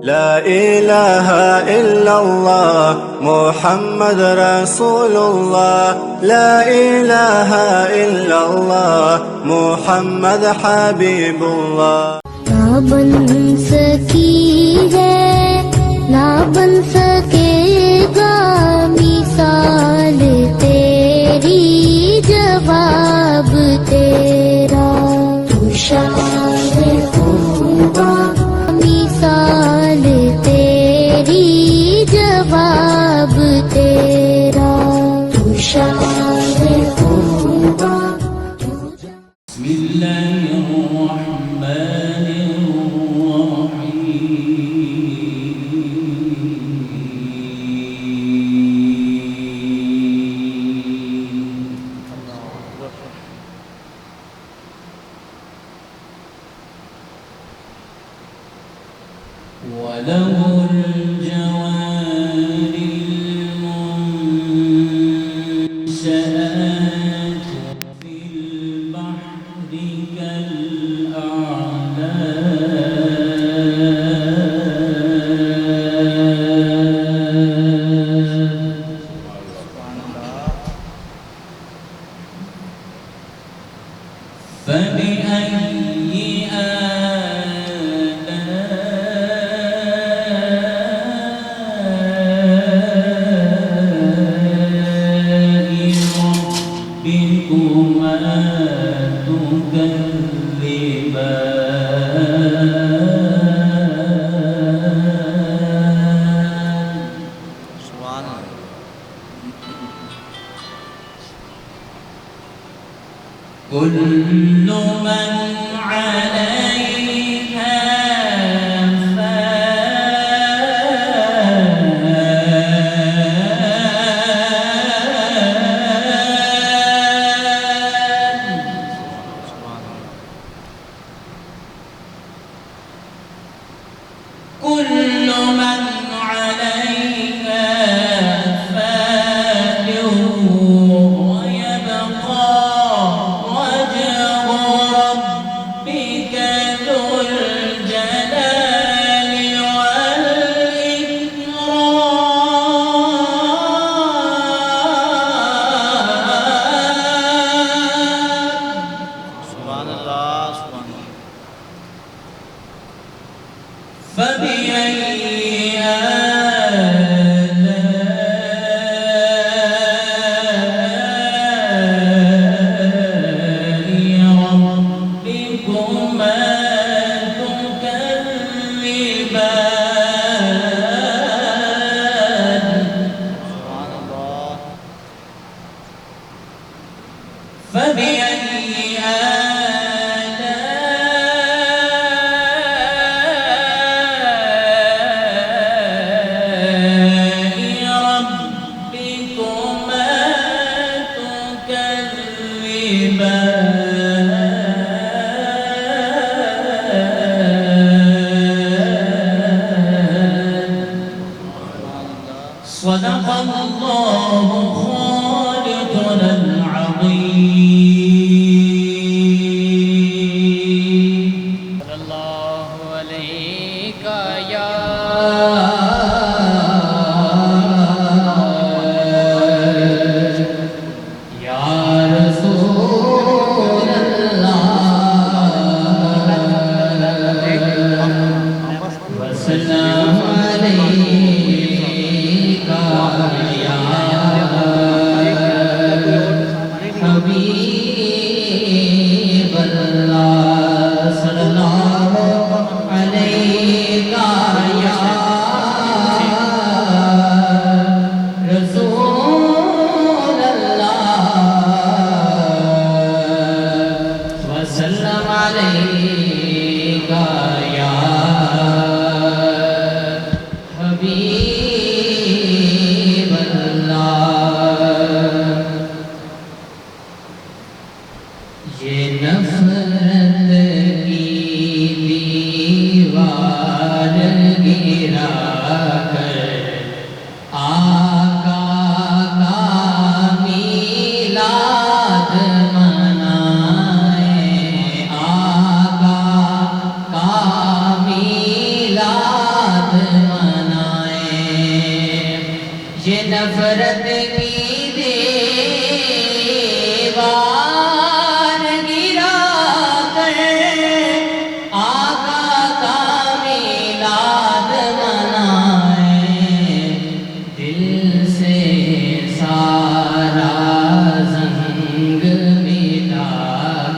لا إله إلا الله محمد رسول الله لا إله إلا الله محمد حبيب الله نہ بن سکی ہے نہ بن سکے گا مثال تیری جواب تیرا تو شاعر ہوگا مثال تیری جواب تیرا تو شاعر ہوگا بسم اللہ الرحمن وله الجوار المنشآت في البحر كالأعلام فبأي كل من عليها كل من عليها فان ويبقى وجه ربك ذو الجلال والإكرام سبحان اللہ سبحان اللہ فبأي آلاء ربكما تكذبان سبحان اللہ فبأي آلاء ربكما تكذبان صدق الله خالقنا العظيم صلی اللہ علیہ یا رسول وسلام عليك يا حبيب الله صلى الله عليك يا رسول الله وسلم عليك يا حبيب الله یہ نفرت کی دیوار گرا کر آقا کا میلاد منائے آقا کا میلاد نفرت کی دیوار گرا کر آقا کا میلاد منائیں، دل سے سارا زنگ مٹا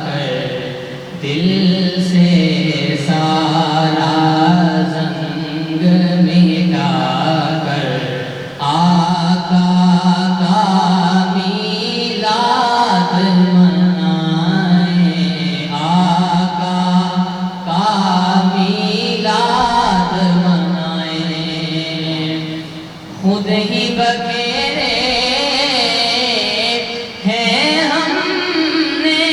کر، دل سے سارا زنگ مٹا کر آقا کا میلاد منائیں، آقا کا میلاد منائیں۔ خود ہی بکھیرے ہیں ہم نے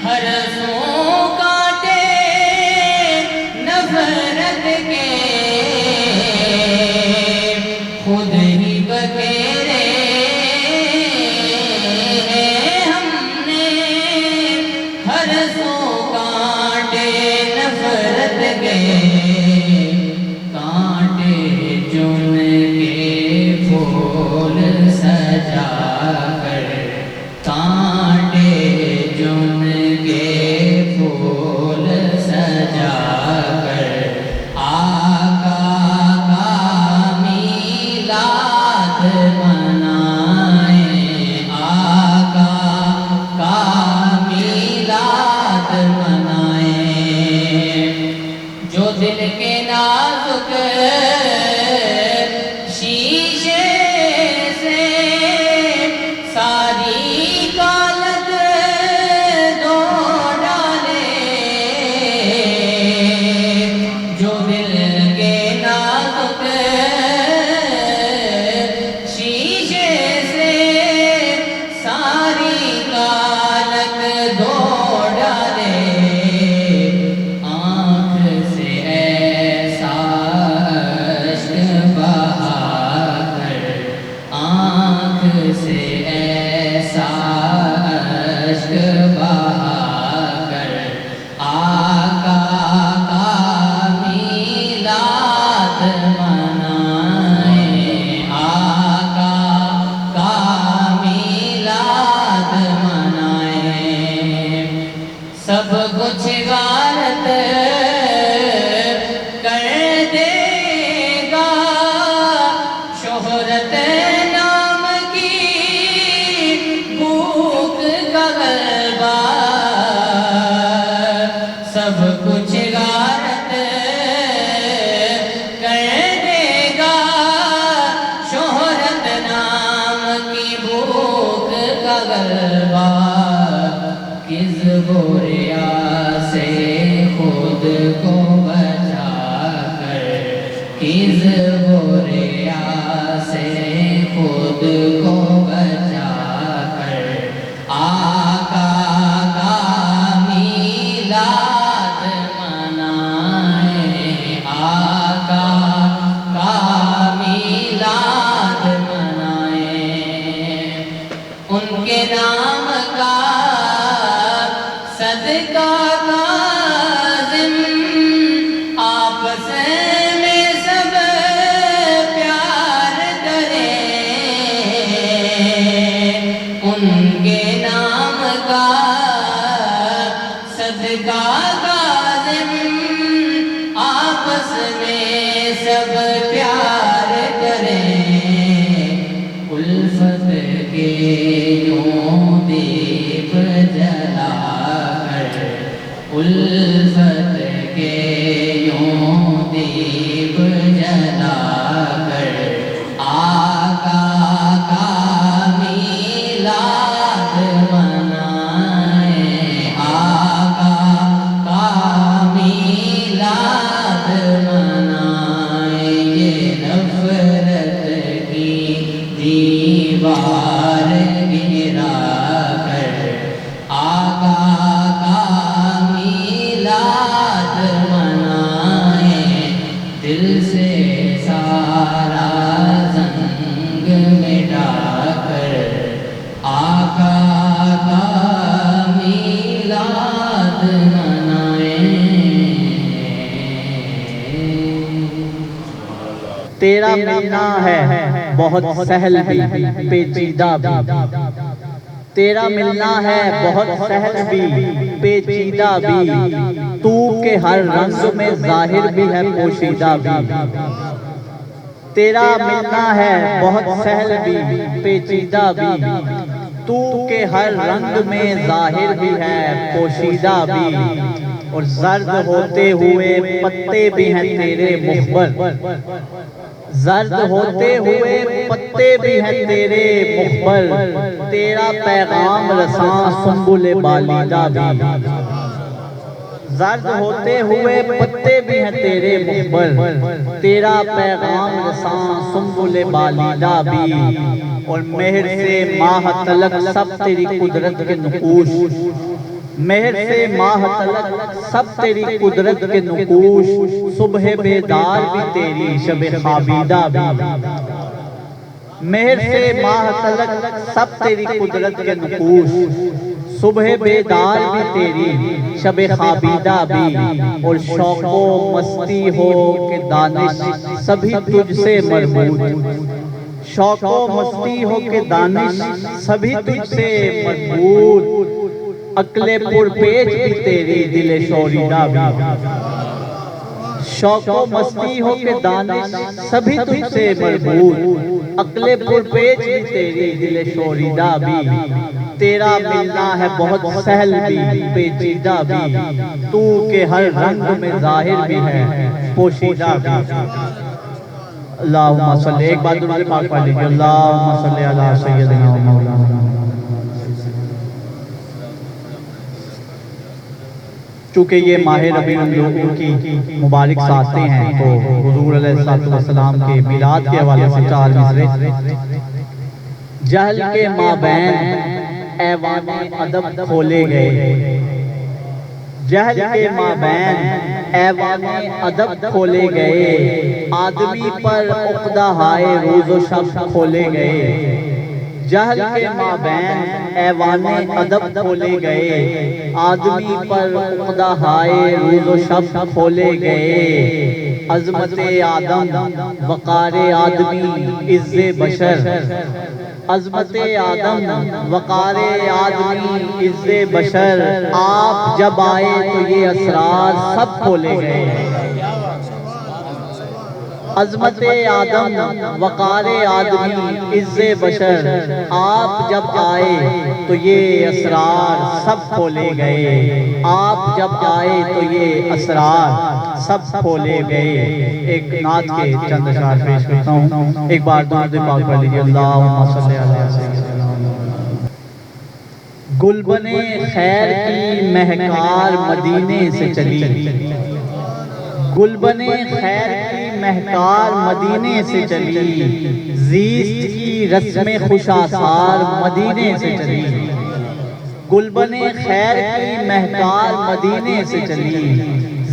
ہر سو کانٹے نفرت کے، خود ہی بکھیرے ہیں ہم نے ہر سو کانٹے نفرت کے، کانٹے چن کے پھول سجا کر، کانٹے چن کے پھول سجا کر آقا کا میلاد منائیں، آقا کا میلاد منائیں۔ جو دل کے نازک شیشے سے ساری کالت دھو ڈالے، جو دل کے نازک شیشے سے ساری کالت دھو ڈالے، آنکھ سے ایسا اشک بہا کر، آنکھ سے ایسا اشک بہا کر آقا کا میلاد منائیں، آقا کا میلاد منائیں۔ سب کچھ غارت کر دے گا، شہرت نام کی بھوک کا غلبہ، سب کچھ غارت کر دے گا، شہرت نام کی بھوک کا غلبہ، کذب و ریا سے خود کو بچا کر، کذب و ریا سے خود کو بچا کر آقا کا میلاد منائیں، آقا کا میلاد منائیں۔ ان کے نام کا صدقہ کاظم آپس میں سب پیار کریں، ان کے نام کا صدقہ کاظم آپس میں سب پیار کریں، الفت کے یوں دیپ جلا کر، الفت کے یوں دیپ جلا کر آقا کا میلاد منائیں، آقا کا میلاد منائیں۔ یہ نفرت کی دیوار گرا کر آقا کا میلاد منائیں، دل سے سارا زنگ مٹا کر آقا کا میلاد منائیں۔ تیرا ملنا ہے بہت سہل بھی پیچیدہ بھی، تیرا ملنا ہے بہت سہل بھی پیچیدہ بھی، تو کے ہر رنگ میں ظاہر بھی ہے پوشیدہ بھی، تیرا ملنا ہے بہت سہل بھی پیچیدہ بھی، تو کے ہر رنگ میں ظاہر بھی ہے پوشیدہ بھی، اور زرد ہوتے ہوئے پتے بھی ہیں تیرے مخبر، زرد ہوتے ہوئے پتے بھی ہیں تیرے مخبر، تیرا پیغام رساں سنبل بالیدہ بھی، زرد ہوتے ہوئے پتے بھی ہیں تیرے مخبر، تیرا پیغام رساں سنبل بالیدہ بھی، اور مہر سے ماہ تلک سب تیری قدرت کے نقوش، مہر سے ماہ تلک سب تیری قدرت کے نقوش، صبح بیدار بھی تیری شب خوابیدہ بھی، مہر سے ماہ تلک سب تیری قدرت کے نقوش، صبح بیدار بھی تیری شب خوابیدہ بھی، اور شوق و مستی ہو کہ دانش سبھی تجھ سے مربوط، شوق و مستی ہو کہ دانش سبھی تجھ سے مربوط، عقل پر پیچ بھی تیری دل شوریدہ بھی، شوق و مستی ہو کہ دانش سبھی تجھ سے مربوط، عقل پر پیچ بھی تیری دل شوریدہ بھی، تیرا ملنا ہے بہت سہل بھی پیچیدہ بھی، تو کے ہر رنگ میں ظاہر بھی ہے پوشیدہ بھی۔ اللہم صلی، ایک بار درود پاک پڑھ لیجیے، اللہم صلی علی سیدنا و مولانا۔ چونکہ یہ ماہ ربیع الاول کی مبارک ساتیں ہیں تو حضور علیہ السلام کے میلاد کے حوالے سے چار مصرے۔ جہل کے مابین ایوان ادب کھولے گئے، جہل کے مابین ایوان ادب کھولے گئے، آدمی پر عقدہ ہائے روز و شب کھولے گئے، جہل کے مابین ایوان ادب کھولے گئے، آدمی پر عقدہ ہائے روز و شب کھولے گئے، عظمت آدم وقار آدمی عز بشر، عظمت آدم وقار آدمی عز بشر، آپ جب آئے تو یہ اسرار سب کھولے گئے، عظمت آدم وقار آدمی عز بشر، آپ جب آئے تو یہ اسرار سب کھولے گئے، آپ جب آئے تو یہ اسرار سب کھولے گئے۔ ایک نعت کے چند اشعار پیش کرتا ہوں، ایک بار درود پاک پڑھ لیجیے، اللہم صلی علی سیدنا محمد۔ گلبن خیر کی مہکار مدینے سے چلی، گلبن خیر کی مہکار مدینے سے چلی، زیست کی رسم خوش آثار مدینے سے چلی، گلبن خیر کی مہکار مدینے سے چلی،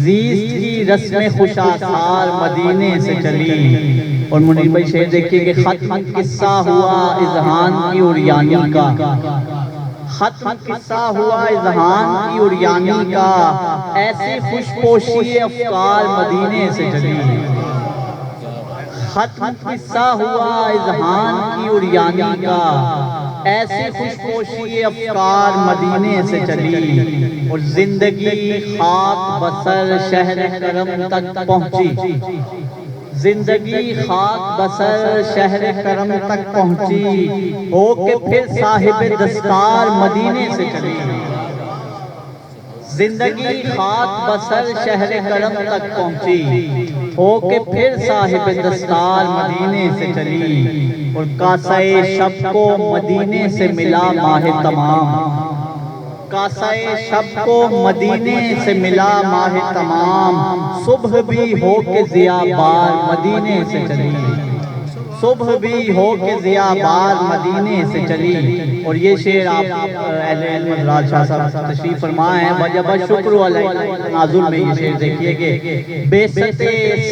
زیست کی رسم خوش آثار مدینے سے چلی۔ اور منیر بھائی شعر دیکھیے کہ ختم قصہ ہوا اذہان کی عریانی کا، ختم قصہ ہوا اذہان کی عریانی کا، ایسی خوش پوشی افکار مدینے سے چلی، ختم قصہ ہوا اذہان کی عریانی کا، ایسی خوش پوشی افکار مدینے سے چلی، اور زندگی خاک بسر شہر کرم تک پہنچی، زندگی خاک بسر شہر کرم تک پہنچی، ہو کے پھر صاحب دستار مدینے سے چلی، زندگی خاک بسر شہر کرم تک پہنچی، ہو کے پھر صاحب دستار مدینے سے چلی، اور کاسہ شب کو مدینے سے ملا ماہ تمام، کاسہ شب کو مدینے سے ملا ماہ تمام، صبح بھی ہو کے ضیاء بار مدینے سے چلی، صبح بھی ہو کے ضیاء بار مدینے سے چلی۔ اور یہ شعر آپ اہل علم حضرات شاہ صاحب تشریف فرما ہیں، وجب شکر علیہ نازل میں یہ شعر دیکھیے کہ بیست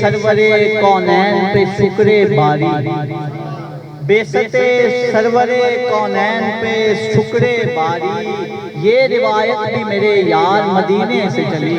سرور کونین پہ شکر باری، بیست سرور کونین پہ شکر باری، یہ روایت بھی میرے یار مدینے سے چلی،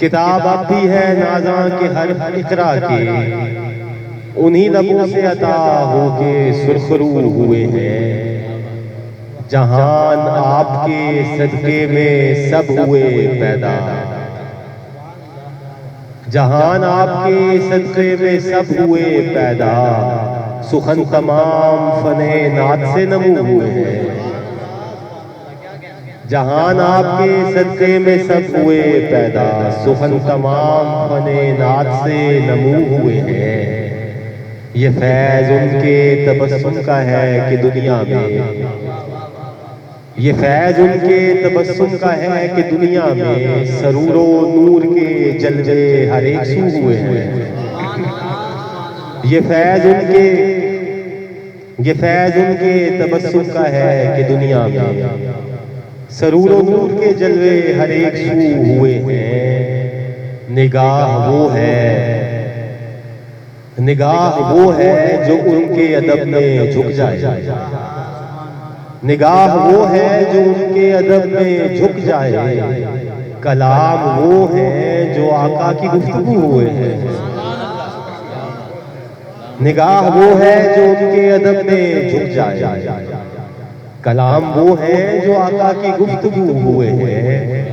کتاب اب بھی ہے نازاں کے حرف اقرا کے، انہی لبوں سے عطا ہو کے سرخرو ہوئے ہیں۔ جہان آپ کے صدقے میں سب ہوئے پیدا، جہان آپ کے صدقے میں سب ہوئے پیدا، سخن تمام فن نعت سے نمو ہوئے ہیں۔ جہان آپ کے صدقے میں سب ہوئے پیدا، سخن تمام فن نعت سے نمو ہوئے ہیں۔ یہ فیض ان کے تبسم کا ہے کہ دنیا میں، یہ فیض ان کے تبسم کا ہے کہ دنیا میں سرور و نور کے جلوے ہر ایک سو ہوئے ہیں۔ یہ فیض ان کے تبسم کا ہے کہ دنیا میں سرور و نور کے جلوے ہر ایک سو ہوئے ہیں۔ نگاہ وہ ہے جو ان کے ادب میں جھک جائے، نگاہ وہ ہے جو ان کے ادب میں جھک جائے، کلام وہ ہے جو آقا کی گفتگو ہوئے ہیں۔ نگاہ وہ ہے جو ان کے ادب میں جھک جائے، کلام وہ ہے جو آقا کی گفتگو ہوئے ہیں۔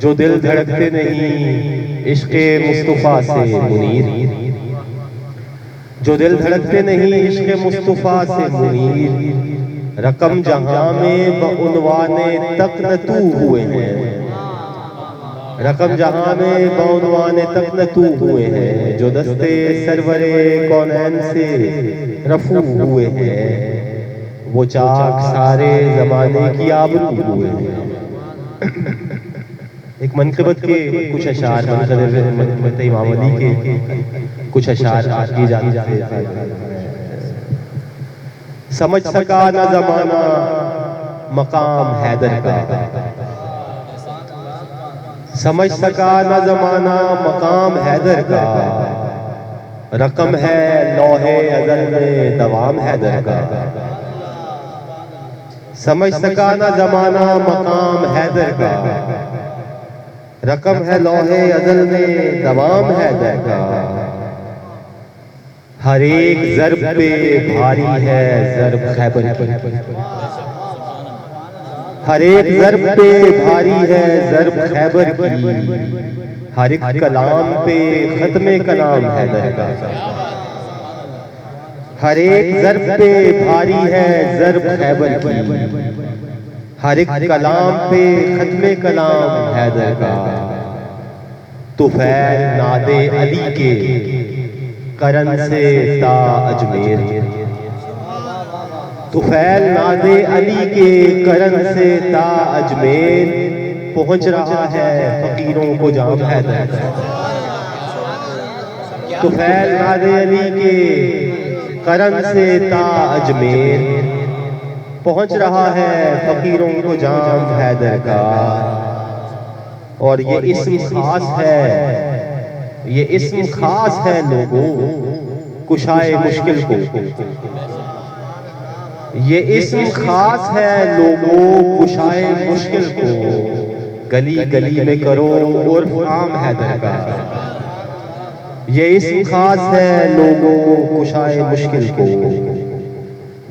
جو دل دھڑکتے نہیں عشق مصطفیٰ سے منیر، جو دل دھڑکتے نہیں عشق مصطفیٰ سے منیر، رقم جہاں میں بعنوان تقنطو ہوئے ہیں، رقم جہاں میں بعنوان تقنطو ہوئے ہیں۔ جو دستے سرور کونین سے رفو ہوئے ہیں، وہ چاک سارے زمانے کی آبرو ہوئے ہیں۔ ایک منقبت کے کچھ اشعار منقبت امام علی کے کچھ اشعار کی جانب سے، سمجھ سکا نہ زمانہ مقام حیدر کا، سمجھ سکا نہ زمانہ مقام حیدر کا، رقم ہے لوح ازل میں دوام حیدر کا۔ سمجھ سکا نہ زمانہ مقام حیدر کا، رقم ہے لوح ازل میں دوام حیدر کا۔ ہر ایک ضرب پہ بھاری ہے ضرب خیبر کی، ہر ایک ضرب پہ بھاری ہے ضرب خیبر کی، ہر ایک کلام پہ ختم کلام حیدر کا۔ ہر ایک ضرب پہ بھاری ہے ضرب خیبر کی، ہر ایک کلام پہ ختم کلام حیدر کا۔ طفیل ناد علی کے کرن سے تا اجمیر، طفیل ناد علی کے کرن سے تا اجمیر، پہنچ رہا ہے فقیروں کو جام حیدر کا۔ طفیل ناد علی کے کرن سے تا اجمیر، پہنچ رہا ہے فقیروں کو جام حیدر کا۔ اور یہ اسم خاص ہے، یہ اسم خاص ہے لوگوں کشائے مشکل کو، یہ اسم خاص ہے لوگوں کشائے مشکل کو، گلی گلی میں کرو عرف عام حیدر کا۔ یہ اسم خاص ہے لوگوں کشائے مشکل کو،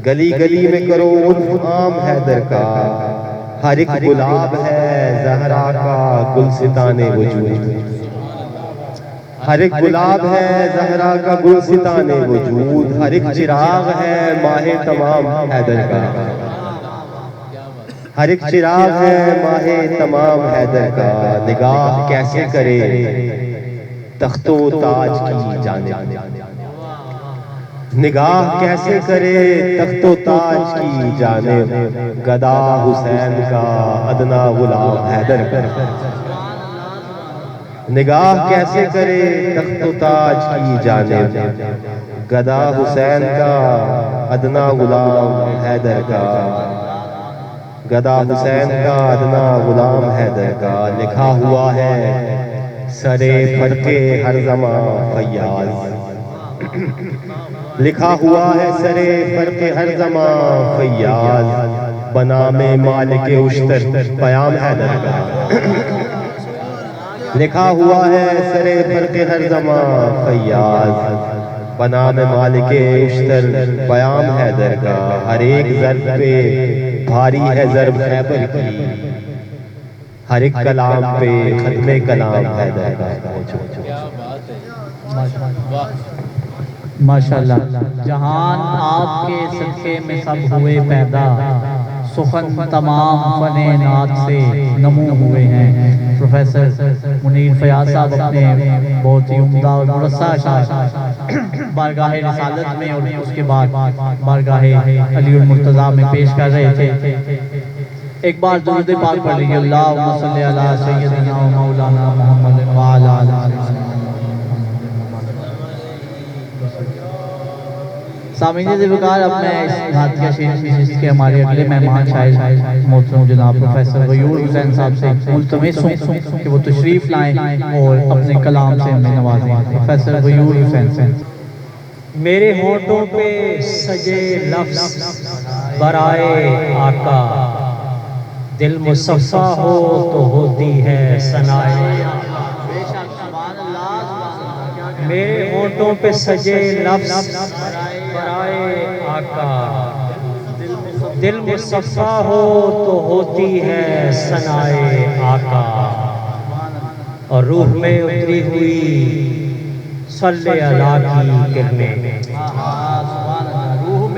گلی گلی میں کرو عرف عام حیدر کا۔ ہر ایک گلاب ہے زہرا کا گلستان وجود، ہر ایک گلاب ہے زہرا کا گلستان وجود، ہر ایک چراغ ہے ماہ تمام حیدر کا، ہر ایک چراغ ہے ماہ تمام حیدر کا۔ نگاہ کیسے کرے تخت و تاج کی جانب، نگاہ کیسے کرے تخت و تاج کی جانب، گدا حسین کا ادنا غلام حیدر کا۔ نگاہ کیسے کرے تخت و تاج کی جانب، گدا حسین کا ادنا غلام حیدر کا، گدا حسین کا ادنا غلام حیدر کا۔ لکھا ہوا ہے سرے فرقے ہر زمان فیاض، لکھا ہوا ہے سرے فرقے ہر زمان فیاض، بنام مالک اشتر پیام حیدر کا۔ لکھا ہوا ہے سرے فرق ہر زمان فیاض، بنام مالک اشتر بیان ہے درگاہ، ہر ایک ضرب پہ بھاری ہے ضرب خیبر کی، ہر ایک کلام پہ ختم کلام ہے درگاہ۔ کیا بات ہے، واہ ماشاءاللہ جہان آپ کے صدقے میں سب ہوئے پیدا، سخن تمام فن نعت سے نمو ہوئے ہیں۔ پروفیسر منیر فیاض صاحب اپنے بہت ہی عمدہ اور مرصع اشعار بارگاہ رسالت میں اور اس کے بعد بارگاہ علی المرتضیٰ میں پیش کر رہے تھے۔ ایک بار درود پاک پڑھ لیجیے، اللہم صلی علی سیدنا و مولانا محمد وعلی آلہ۔ سامعین ذوالفقار، اب میں اس نعت کے شیخ کے ہمارے اگلے مہمان شاعر محترم جناب پروفیسر غیور حسین صاحب سے ملتمس ہوں کہ وہ تشریف لائیں اور اپنے کلام سے ہمیں نوازیں۔ پروفیسر غیور حسین سے۔ میرے ہونٹوں پہ سجے لفظ برائے آقا، دل مصفا ہو تو ہوتی ہے ثنائے آقا۔ میرے ہونٹوں پہ سجے لفظ برائے آقا، دل مصفا ہو تو ہوتی ہے ثنائے آقا، اور روح میں اتری ہوئی صلی اللہ کی کرنیں،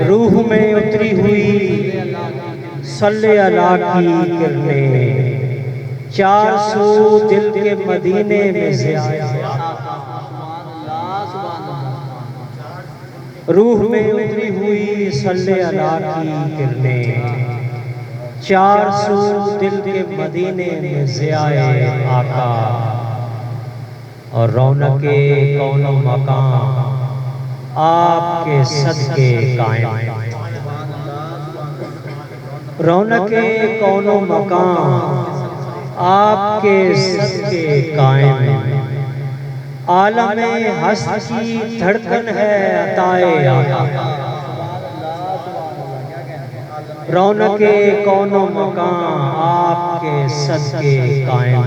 روح میں اتری ہوئی صلی اللہ کی کرنیں، 400 دل کے مدینے میں زیادہ، روح میں اتری ہوئی صلی اللہ کی کرنیں، 400 دل کے مدینے میں ضیائے آقا، اور رونق کون و مکان آپ کے صدقے قائم، رونق کون و مکان آپ کے صدقے قائم، عالم ہست کی دھڑکن ہے عطائے آقا، رونق کون و مکان آپ کے صدقے قائم،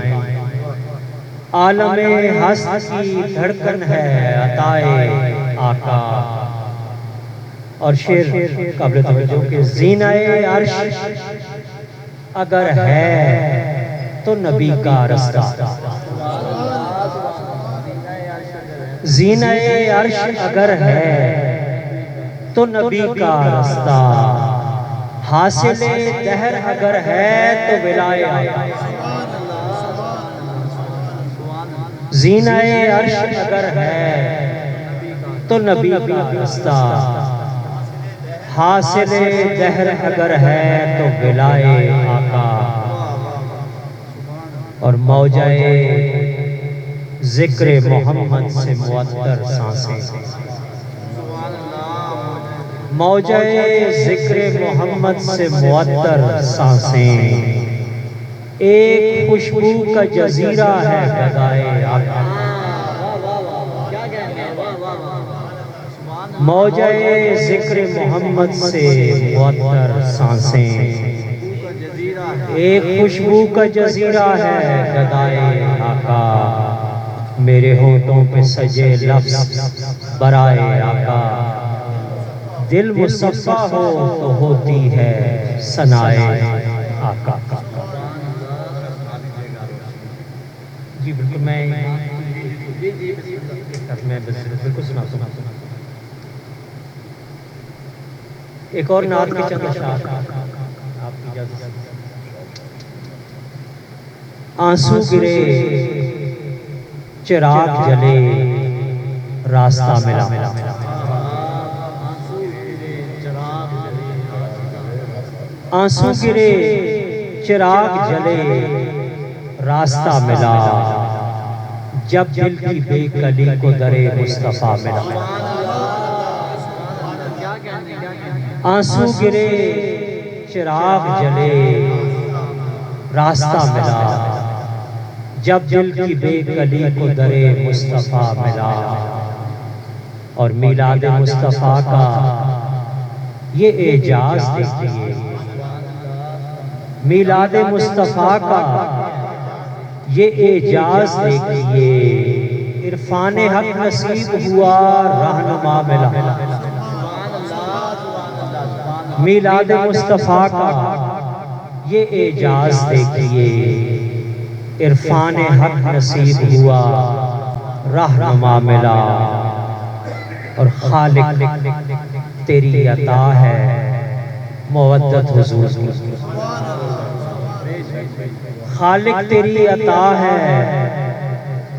عالم ہست کی دھڑکن ہے عطائے آقا۔ اور شعر قابل توجہ کہ زینہ عرش اگر ہے تو نبی کا رستہ، زینہ عرش اگر ہے تو نبی کا رستہ، حاصل دہر اگر ہے تو ولائے آقا، زینہ عرش اگر ہے تو نبی کا رستہ، حاصل دہر اگر ہے تو ولائے آقا، اور موجہ ذکر محمد سے معطر سانسیں، موجہ ذکر محمد سے معطر سانسیں، ایک خوشبو کا جزیرہ ہے غدائے آقا، موجہ ذکر محمد سے معطر سانسیں، ایک خوشبو کا جزیرہ ہے غدائے آقا، میرے ہونٹوں پہ سجے لفظ برائے آقا، دل مصفا ہو تو ہوتی ہے ثنائے آقا۔ جی بالکل، میں بالکل سنا سنا ایک اور نعت کے چند اشعار آپ کی اجازت سے۔ آنسو گرے چراغ جلے راستہ ملا، آنسو گرے چراغ جلے راستہ ملا، جب دل کی بے کلی کو در مصطفیٰ ملا، آنسو گرے چراغ جلے راستہ ملا، جب دل کی بے کلی کو در مصطفیٰ ملا، اور میلاد مصطفیٰ کا یہ اعجاز دیکھیے، میلاد مصطفیٰ کا یہ اعجاز دیکھیے عرفان حق نصیب ہوا رہنما ملا میلاد مصطفیٰ کا یہ اعجاز دیکھیے عرفان حق نصیب ہوا رہنما ملا اور خالق تیری عطا ہے مودت حضور کی خالق تیری عطا ہے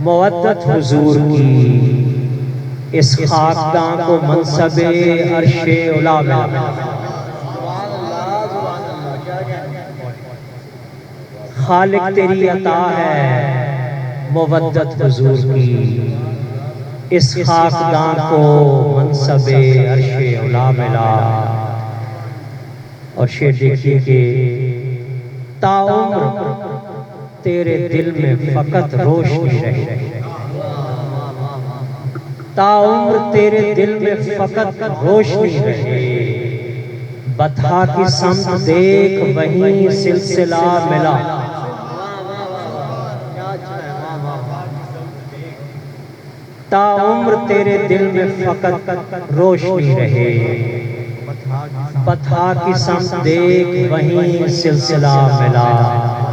مودت حضور کی اس خاکداں کو منصب عرش علا ملا خالق تیری عطا ہے مودت حضور کی اس خاکداں کو منصب عرش علا ملا اور شعر دیکھیے کہ تا عمر تیرے دل میں فقط روشنی رہے تا عمر تیرے دل میں فقط روشنی رہے بطحا کی سمت دیکھ وہیں سلسلہ ملا تا عمر تیرے دل میں فقط روشنی رہے بطحا کی سمت دیکھ وہیں سلسلہ ملا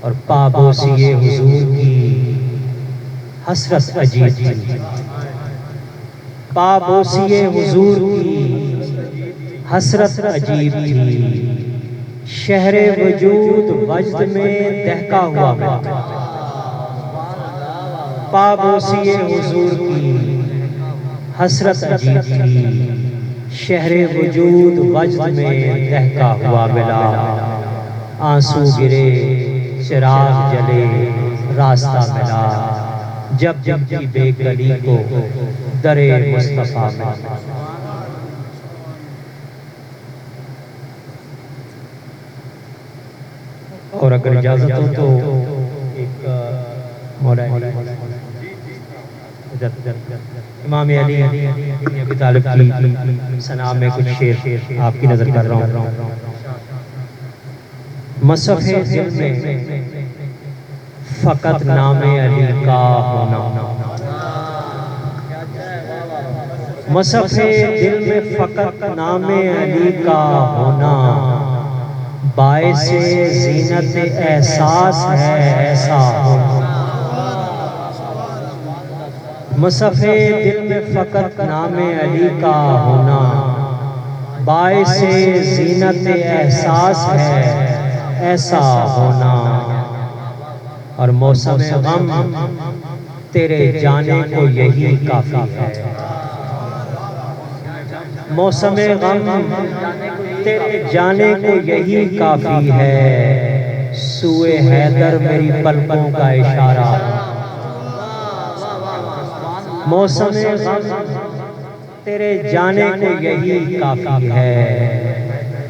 اور پابوسی حضور کی حسرت عجیب تھی پابوسی حضور کی حسرت عجیب تھی شہر وجود وجد میں دہکا ہوا ملا پابوسی حضور کی حسرت عجیب تھی شہر وجود وجد میں دہکا ہوا ملا آنسو گرے چراغ جلے راستہ ملا جب جب کی بے گلی کو در مصطفیٰ ملا اور اگر اجازت ہو تو ایک مولانا امام علی ابن ابی طالب کی ثنا میں کچھ شعر آپ کی نظر کر رہا ہوں مصحف دل میں فقط نام علی کا ہونا مصحف دل میں فقط نام علی کا ہونا باعث زینت احساس ہے ایسا ہونا مصحف دل میں فقط نام علی کا ہونا باعث زینت احساس ہے ایسا ہونا اور موسم غم تیرے جانے کو یہی کافی ہے موسم غم تیرے جانے کو یہی کافی ہے سوئے حیدر میری پلکوں کا اشارہ موسم غم تیرے جانے کو یہی کافی ہے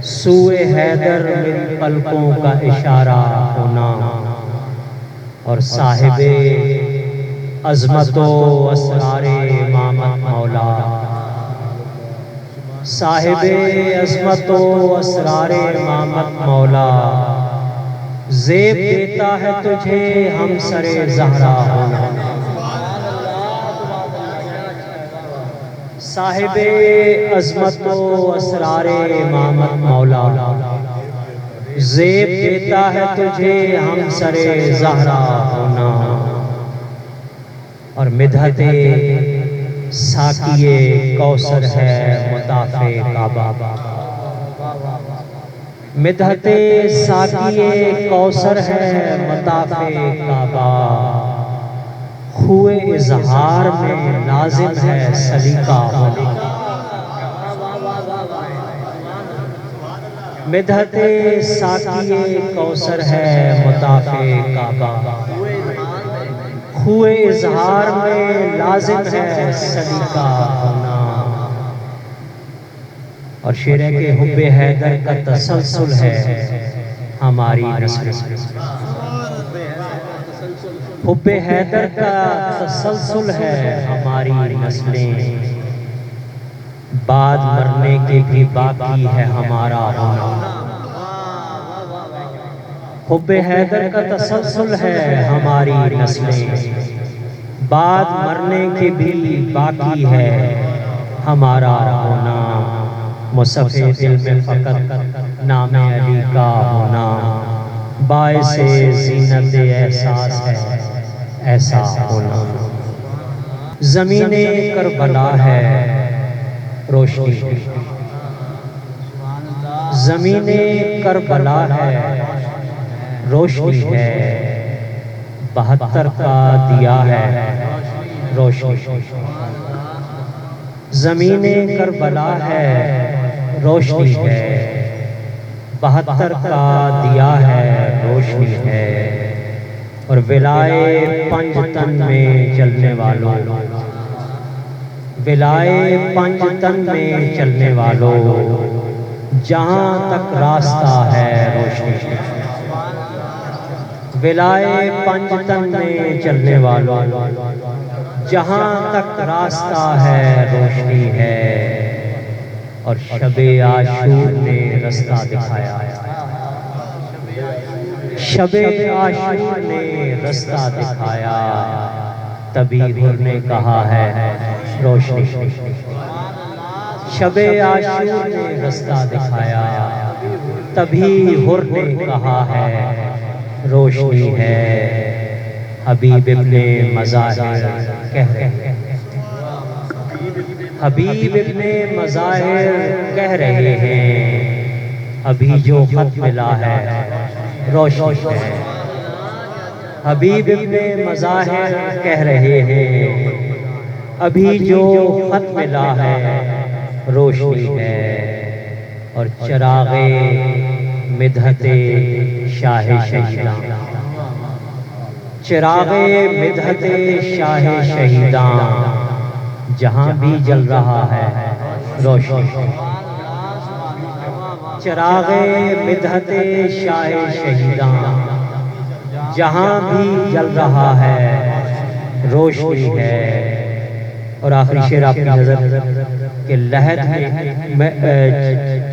سوئے حیدر میری پلکوں کا اشارہ ہونا اور صاحب عظمت و اسرار امامت مولا صاحب عظمت و اسرار امامت مولا زیب دیتا ہے تجھے ہم سر زہرا ہونا صاحب عظمت و اسرار امامت مولا زیب دیتا ہے تجھے ہم سر زہرا ہونا اور مدحت ساقی کوثر ہے مطاف کعبہ مدحت ساقی کوثر ہے مطاف کعبہ خوئے اظہار میں لازم ہے سلیقہ ہونا مدحت ساقی کوثر ہے مطاف کعبہ خوئے اظہار میں لازم ہے سلیقہ ہونا اور شعر ہے کہ حب حیدر کا تسلسل ہے ہماری نسل حب حیدر کا تسلسل ہے ہماری نسلیں بعد مرنے کے بھی باقی ہے ہمارا ہونا حب حیدر کا تسلسل ہے ہماری نسلیں، بعد مرنے کے بھی باقی ہے ہمارا ہونا، مصحف دل میں فقط نام علی کا ہونا، باعث زینت احساس ہے ایسا ہونا۔ زمین کربلا ہے روشنی، زمین کربلا ہے روشنی ہے، 72 کا دیا ہے روشنی، زمین کربلا ہے روشنی ہے، 72 کا دیا ہے روشنی ہے، اور ولائے پنج تن میں چلنے والوں، ولائے پنج تن میں چلنے والوں، جہاں تک راستہ ہے روشنی، ولائے پنج تن میں چلنے والوں، جہاں تک راستہ ہے روشنی ہے، اور شب عاشور نے رستہ دکھایا، شب عاشور نے رستہ دکھایا، تبھی حر نے کہا ہے روشنی، شب عاشور نے رستہ دکھایا، تبھی حر نے کہا ہے روشنی ہے۔ حبیب ابن مظاہر کہہ رہے ہیں، حبیب ابن مظاہر کہہ رہے ہیں، ابھی جو خط ملا ہے روشنی ہے۔ حبیب ابن مظاہر کہہ رہے ہیں، ابھی جو خط ملا ہے روشنی ہے، اور چراغ مدحت شاہ شہیداں، چراغ مدحت شاہ شہیداں، جہاں بھی جل رہا ہے روشنی، چراغ مدحت شاہ شہیداں، جہاں بھی جل رہا ہے روشنی ہے۔ اور آخری شعر آپ کی نظر کہ لہد میں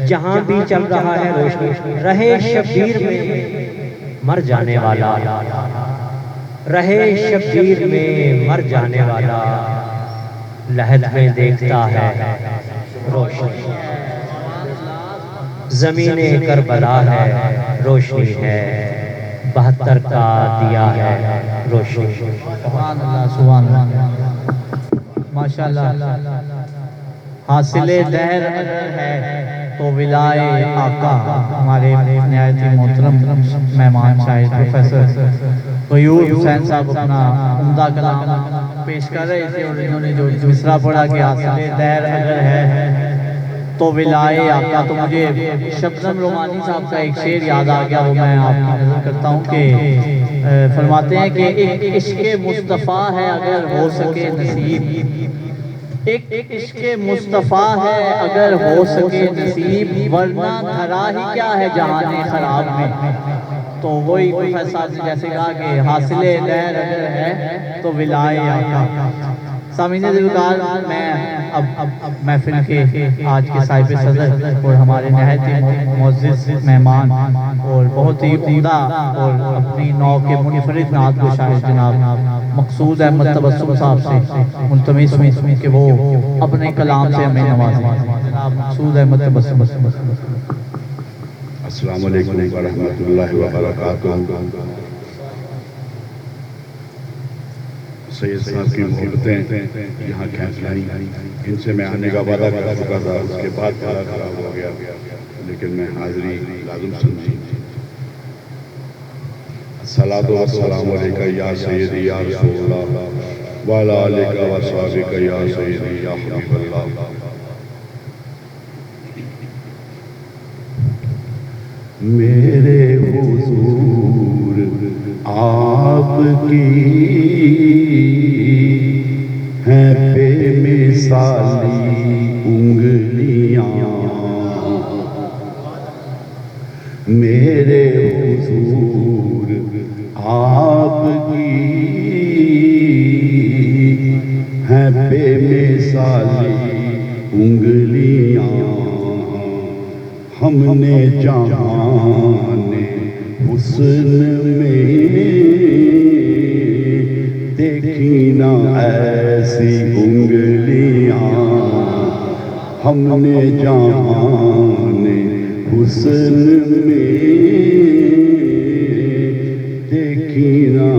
جہاں بھی چل رہا ہے روشنی، رہے شبیر میں مر جانے والا، رہے شبیر میں مر جانے والا، لہد میں دیکھتا ہے روشنی، زمین کربلا ہے روشنی ہے، 72 کا دیا ہے روشنی۔ سبحان اللہ سبحان اللہ، ماشاءاللہ۔ حاصل دہر اگر ہے تو ولائے آقا، ہمارے نہایت ہی محترم مہمان شاہد پروفیسر غیور حسین صاحب اپنا عمدہ کلام پیش کر رہے تھے، اور انہوں نے جو مصرع پڑھا کہ حاصل دہر اگر ہے تو ولائے آقا، تو مجھے شبنم رومانی صاحب کا ایک شعر یاد آ گیا، وہ میں آپ کی نظر کرتا ہوں کہ فرماتے ہیں کہ ایک عشق مصطفیٰ ہے اگر ہو سکے نصیب، ایک عشق مصطفیٰ ہے اگر ہو سکے نصیب، ورنہ دھرا ہی کیا ہے جہان خراب میں۔ تو وہی پروفیسر صاحب نے جیسے کہا کہ حاصل دہر اگر ہے تو ولائے آقا۔ سامعین ذوالفقار، میں اب محفل کے آج کے صاحب صدر اور ہمارے نہایت ہی معزز مہمان اور بہت ہی عمدہ اور اپنی نوع کے منفرد نعت گو شاعر جناب مقصود احمد تبسم صاحب سے ملتمس ہوں کہ وہ اپنے کلام سے ہمیں نوازیں۔ جناب مقصود احمد تبسم۔ السلام علیکم ورحمۃ اللہ وبرکاتہ۔ سید صاحب کی محبتیں یہاں کھینچ لائیں، ان سے میں آنے کا وعدہ کر چکا تھا، اس کے بعد بڑا خراب ہو گیا، لیکن میں حاضری لازم سمجھی۔ الصلاۃ والسلام علیکہ یا سیدی یا رسول اللہ وعلی آلکہ وصحبکہ یا سیدی یا حبیب اللہ۔ میرے حضور آپ کی ہیں بے مثالی انگلیاں، میرے حضور آپ کی ہیں بے مثالی انگلیاں، ہم نے جہان حسن میں دیکھی نہ ایسی انگلیاں ہم نے جان حسن میں دیکھی نہ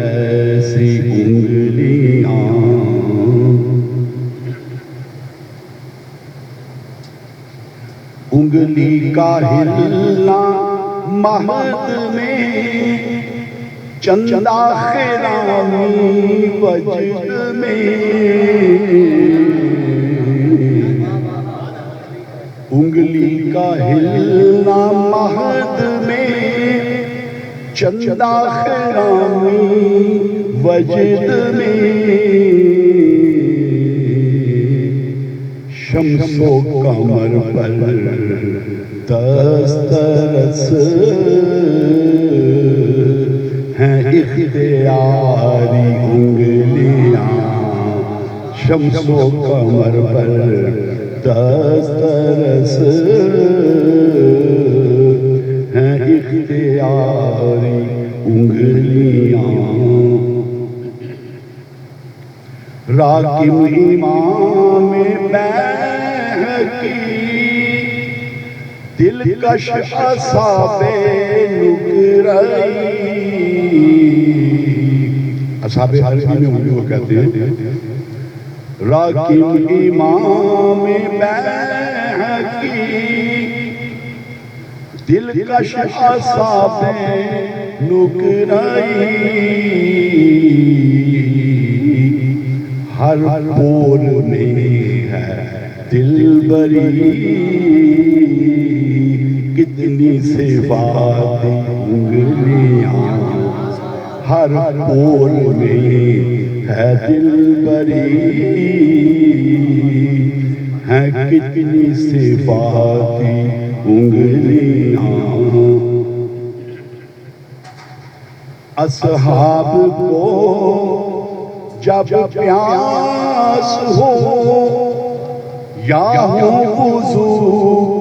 ایسی انگلیاں انگلی کا ہلنا مہد میں چندہ خرامی وجد میں انگلی کا ہلنا مہد میں چندہ خرامی وجد میں شمس و قمر پر دسترس ہیں اختیاری انگلیاں شمس و قمر پر دسترس ہیں اختیاری انگلیاں راکب امام بہکی دلکش اصحاب نگرائی اصحاب حرمی میں انہیں وہ کہتے ہیں راکب امام بہکی دلکش اصحاب نگرائی ہر پور میں ہے دل بری کتنی صفات انگلیاں ہر پور میں ہے دل بری ہے کتنی صفات انگلیاں اصحاب کو جب پیاس ہو یا ہو وضو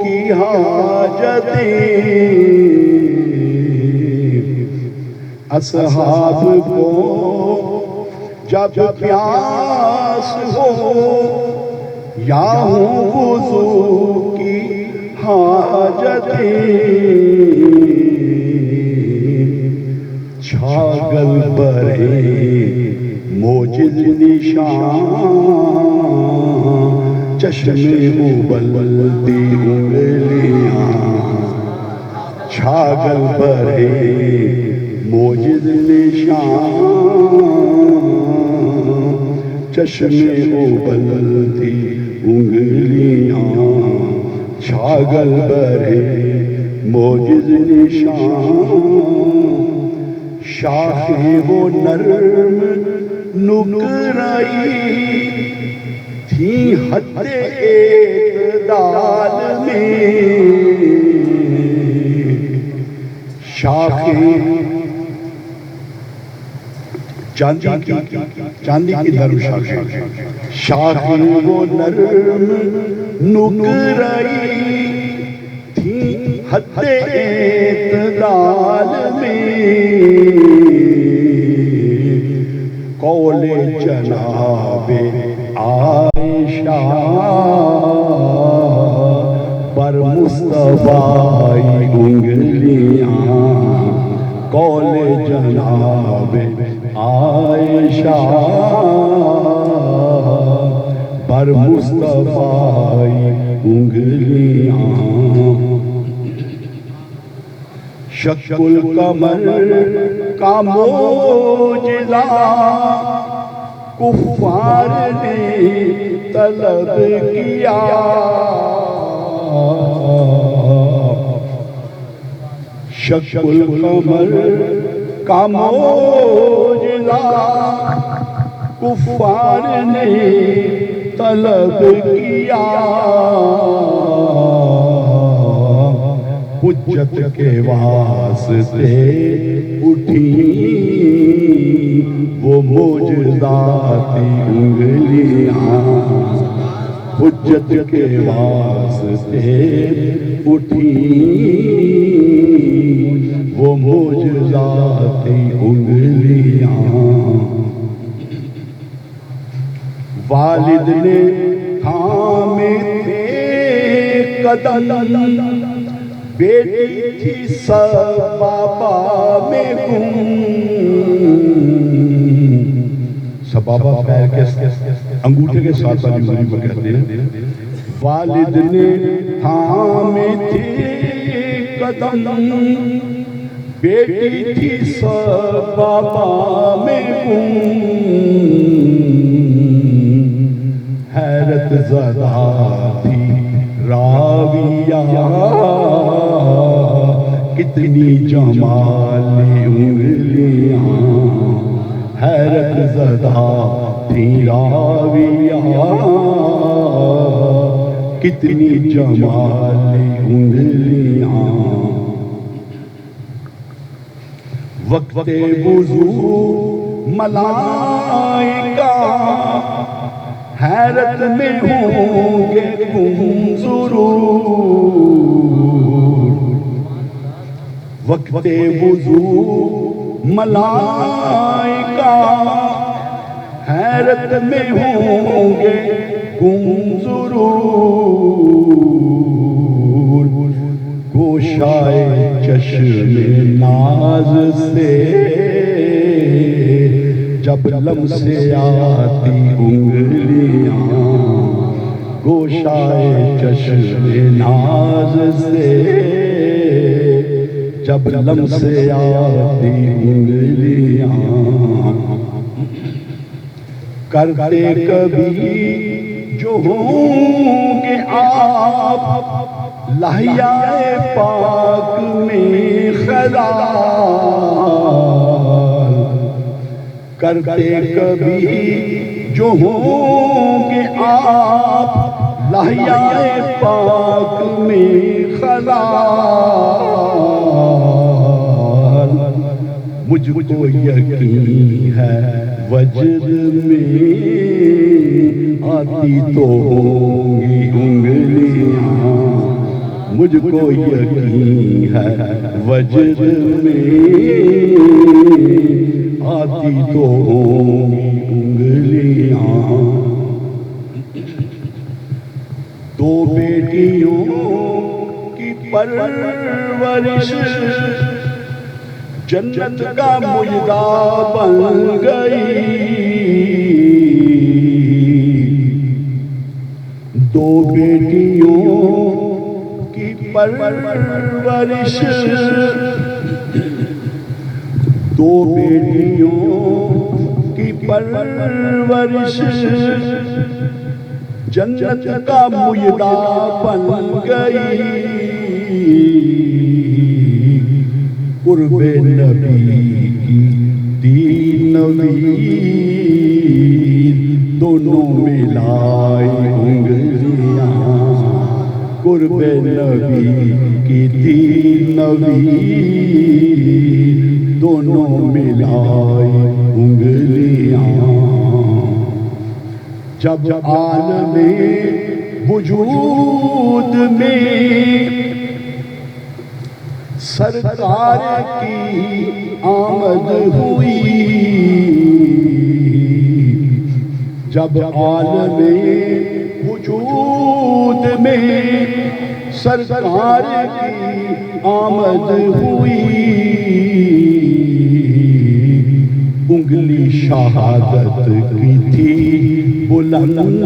کی حاجتیں اصحاب کو جب پیاس ہو یا ہو وضو کی حاجتیں چھاگل برے موجز نشان چشمے ابلتی انگلیاں چھاگل برے موجز نشان چشمے ابلتی انگلیاں چھاگل برے موجز نشان شاخیں وہ نرم نکرائی تھی حد اعتدال میں شاخیں چاندی کی نرم شاخیں شاخیں وہ نرم نکرائی تھی حد اعتدال میں قول جناب عائشہ پر مصطفی انگلیاں قول جناب عائشہ پر مصطفی انگلیاں شق القمر کا معجزہ کفار نے طلب کیا شق القمر کا معجزہ کفار نے طلب کیا حجت کے واسطے اٹھی وہ معجزاتی انگلیاں حجت کے واسطے اٹھی وہ معجزاتی انگلیاں، والد نے تھامے تھے قدم، بیٹی تھی سبابہ میں گم، سبابہ پیر کے انگوٹھے کے ساتھ والی زمین پر کہتے ہیں، والد نے تھامے تھے قدم، بیٹی تھی سبابہ میں گم، حیرت زدہ تھی راویہ، کتنی جمالی انگلیاں، حیرت زدہ تھی راویہ، کتنی جمالی انگلیاں، وقت وضو ملائکہ حیرت میں ہوں گے تم ضرور، وقت وضو ملائکہ حیرت میں ہوں گے تم ضرور، گوشائے چشم ناز سے جب لمسے آتی انگلیاں، گوشائے چشم ناز سے جب لمسے آتی انگلیاں، کرتے کبھی جو ہوں گے آپ لہیائے پاک میں خلال، کرتے کبھی جو ہوں گے آپ لہیائے پاک میں خلال، مجھ کو یقین ہے وجد میں آتی تو ہوں گی انگلیاں، مجھ کو یقین ہے وجد میں آتی تو ہوں گی انگلیاں، دو بیٹیوں کی پرورش جنت کا مجدہ بن گئی، دو بیٹیوں کی پرورش، دو بیٹیوں کی پرورش جنت کا مجدہ بن گئی، قرب نبی کی دین نوید دونوں ملائی انگلیاں، قرب نبی کی دین نوید دونوں ملائی انگلیاں، جب عالم وجود میں سرکار کی آمد ہوئی، جب عالم وجود میں سرکار کی آمد ہوئی، انگلی شہادت کی تھی بلند،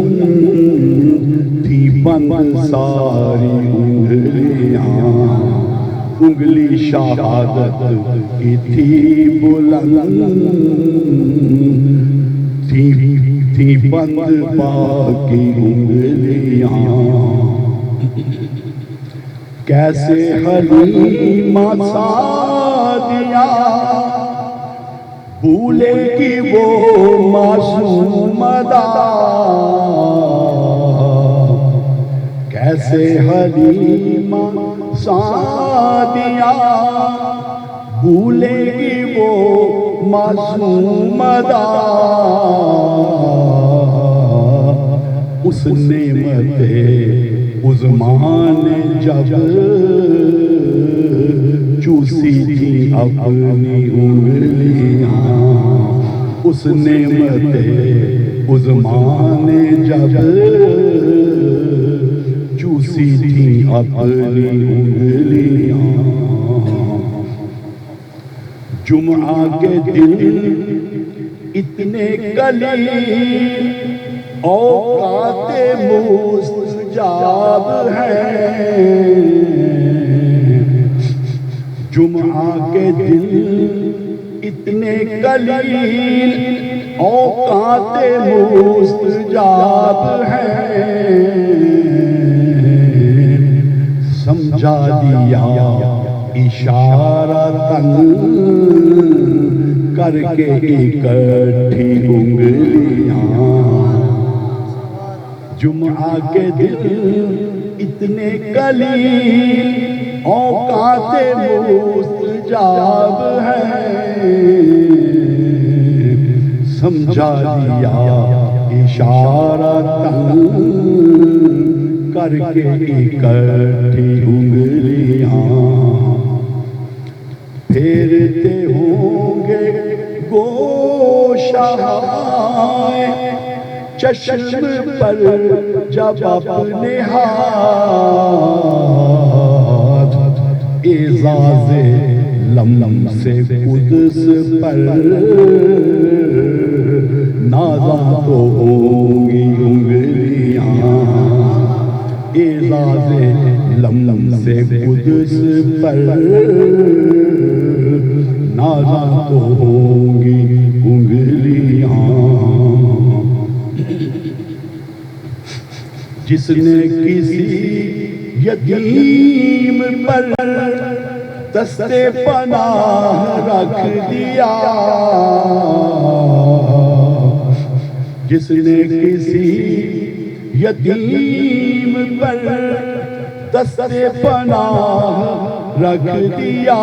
تھی بند ساری انگلیاں، انگلی شہادت کی تھی بلند، تھی بند باقی انگلیاں، کیسے حلیمہ سعدیہ بھولے گی وہ معصوم ادا، کیسے حلیمہ سعدیہ بھولے گی وہ معصوم ادا، اس نعمت عظمان نے جب چوسی تھی اپنی انگلیاں، اس نعمت عظمان نے جب چوسی تھی اپنی انگلیاں، جمعہ کے دن اتنے قلیل اوقات مستجاب ہیں، جمعہ کے دن اتنے قلیل اوقات مستجاب ہیں، سمجھا دیا اشارتاً کر کے اکٹھی انگلیاں، جمعہ کے دن اتنے قلیل اوقات مستجاب ہیں، سمجھا دیا اشارتاً کر کے اکٹھی انگلیاں، پھیرتے ہوں گے گوشہائے چشم پر جب اپنے ہاتھ، اعزاز لملم سے قدس پر نازاں تو ہوں گی انگلیاں، اعزاز لملم سے قدس پر نازاں تو ہوں گی انگلیاں، جس نے کسی یتیم پر دستے پناہ رکھ دیا، جس نے کسی یتیم پر دستے پناہ رکھ دیا،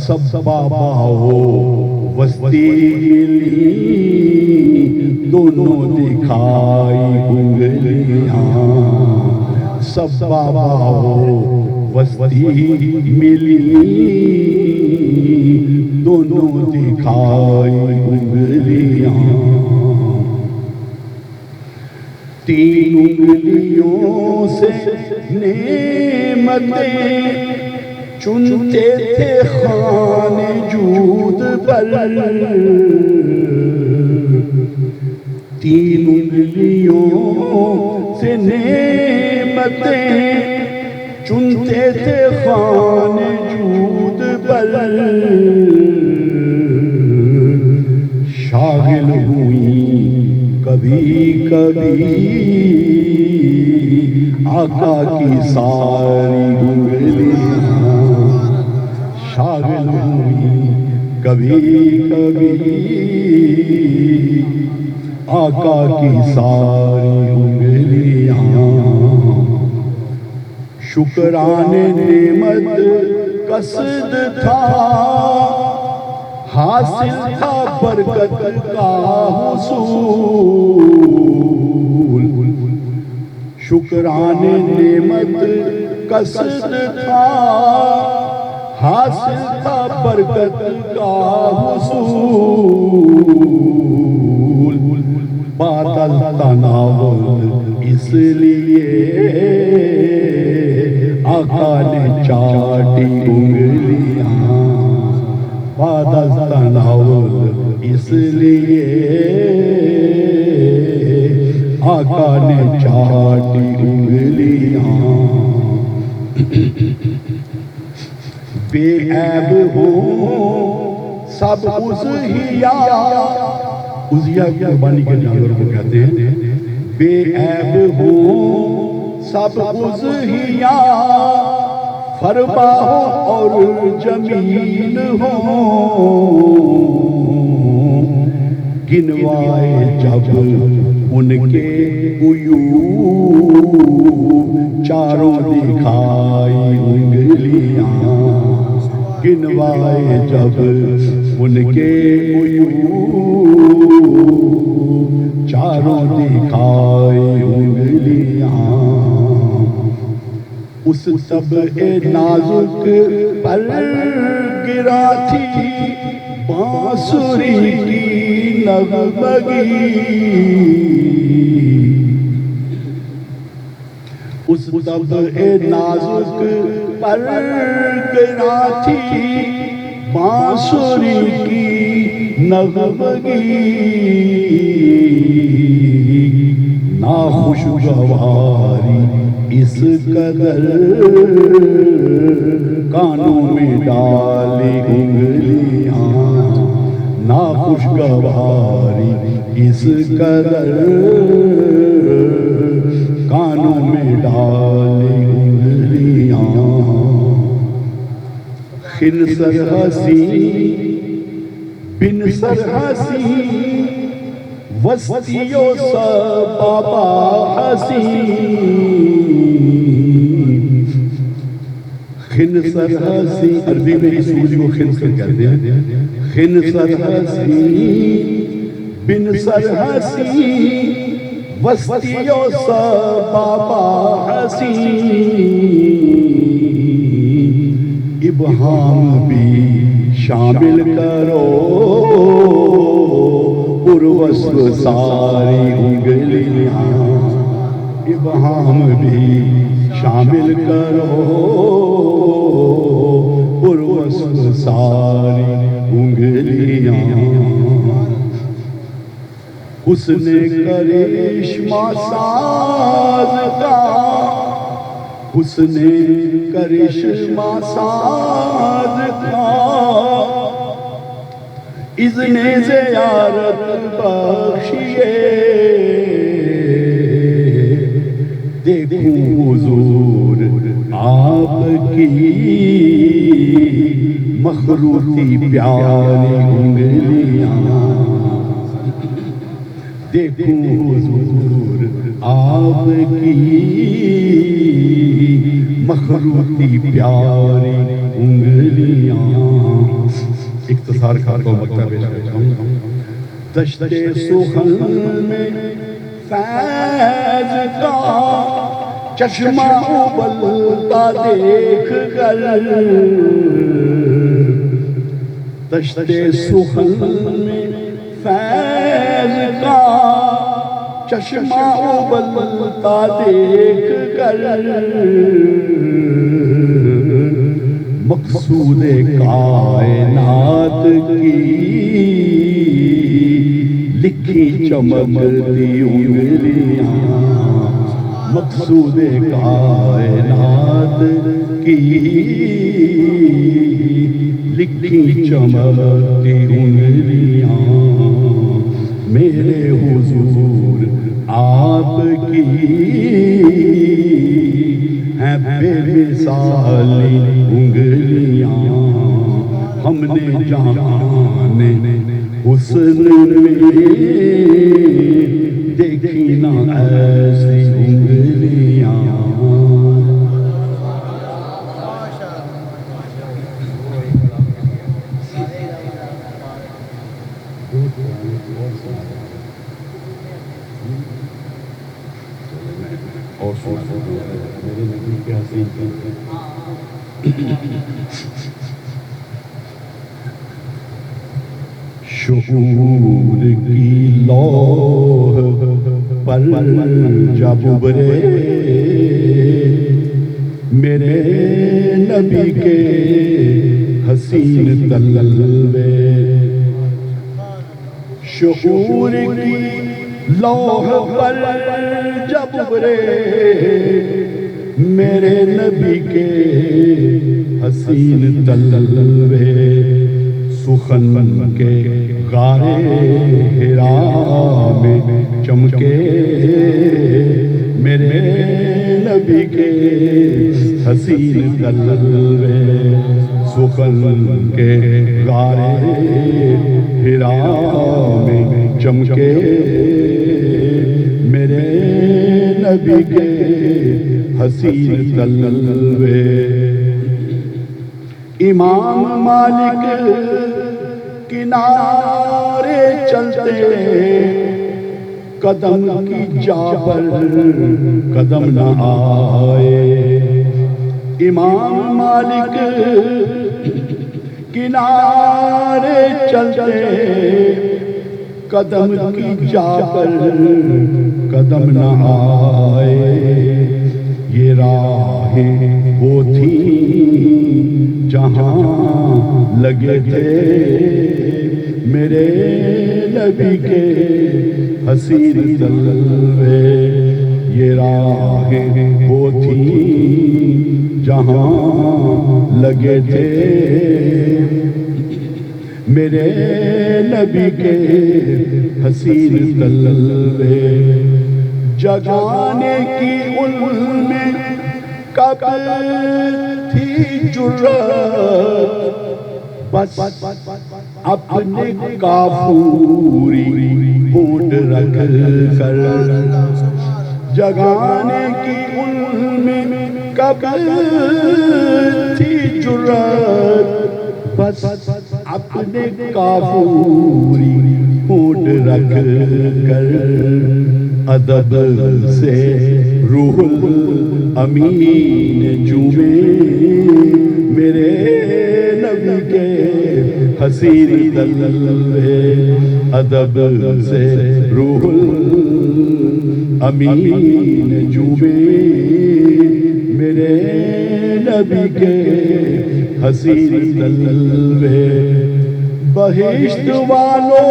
سب باباؤ وسطی ملی دونوں دکھائی انگلیاں، سب باباؤ وسطی ملی دونوں دکھائی انگلیاں، تین انگلیوں سے نعمتیں چنتے تھے خوان جود پر، تین انگلیوں سے نعمتیں چنتے تھے خوان جود پر، شاغل ہوئی کبھی کبھی آقا کی ساری انگلیاں، شاغل ہوئی کبھی کبھی آقا کی ساری انگلیاں، شکران نعمت قصد تھا، حاصل تھا برکت کا حصول، شکران نعمت قصد تھا، حاصل تھا برکت کا حصول، باطل تناول اس لیے آقا نے چاٹی انگلیاں، باطل تناول اس لیے آقا نے چاٹی انگلیاں، بے عیب ہو سب عزیہ، عزیہ کی قربانی کے جانور کو کہتے ہیں، بے عیب ہو سب عزیہ، فربا ہو اور جمیل ہو، گنوائے جب ان کے عیوب چاروں دکھائی انگلیاں، گنوائے جب ان کے عیوب چاروں دکھائے انگلیاں اس طبع نازک پر گرا تھی بانسری کی نغمگی اس طبع نازک پر گرا تھی بانسری کی نغمگی ناخوشگواری اس قدر کانوں میں ڈالی انگلیاں ناخوشگواری اس قدر کانوں میں ڈالی انگلیاں خن سر حسین بن سر حسین وسطیوں سب بابا حسین خن سر حسین عربی میں اس سوری کو خن سر کہتے ہیں خن سر حسین بن سر حسین وسطیوں سب بابا حسین ابہام بھی شامل کرو پروسط ساری انگلیاں ابہام بھی شامل کرو پروسط ساری انگلیاں حسن کرشمہ ساز کا حسن کرشمہ ساز کا اذن زیارت بخشیے دیکھوں حضور آپ کی مخروطی پیاری انگلیاں دیکھوں حضور آپ کی مخروطی پیاری انگلیاں اختصار کا مکتب دشت سخن میں فیض کا چشمہ ابلتا دیکھ کر دشت سخن میں فیض کا چشمہ ابلتا دیکھ کر مقصود کائنات کی لکھی چمکتی انگلیاں مقصود کائنات کی لکھی چمکتی انگلیاں میرے حضور آپ کی ہیں بے مثالی انگلیاں ہم نے جہان حسن میں دیکھی نہ ایسی انگلیاں شعور کی لوح پر جب ابھرے میرے نبی کے حسین تلوے شعور کی لوح پر جب ابھرے میرے نبی کے حسین تلوے سخن کے غارِ حرا میں چمکے میرے نبی کے حسین تلوے سخن کے غارِ حرا میں چمکے میرے نبی کے حسین تلوے امام مالک کنارے چلتے قدم کی جا پر قدم نہ آئے، امام مالک کنارے چلتے قدم کی جا پر قدم نہ آئے، یہ راہیں وہ تھیں جہاں لگے تھے میرے نبی کے حسین جلوے، یہ راہیں وہ تھیں جہاں لگے تھے میرے نبی کے حسین جلوے، جگانے کی ان میں کب تھی جرأت، بس اپنے کافوری اونٹ رکھ کر، جگانے کی ان میں کب تھی جرأت، بس اپنے کافوری اونٹ رکھ کر، ادب سے روح الامین چومے میرے نبی کے حسین جلوے، ادب سے روح الامین چومے میرے نبی کے حسین جلوے، بہشت والو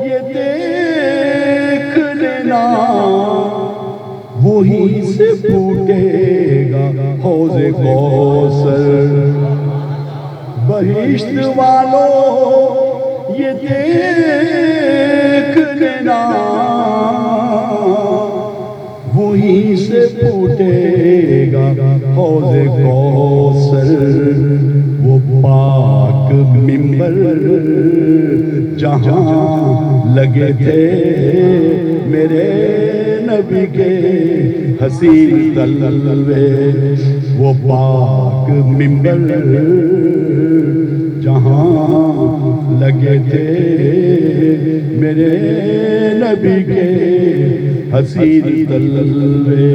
یہ دیکھ لینا وہی سے پھوٹے گا حوض کوثر، بہشت والو یہ دیکھ لینا وہی سے پھوٹے گا حوض کوثر، وہ پاک منبر جہاں لگے تھے میرے نبی کے حسین جلوے، وہ پاک منبر جہاں لگے تھے میرے نبی کے حسین جلوے،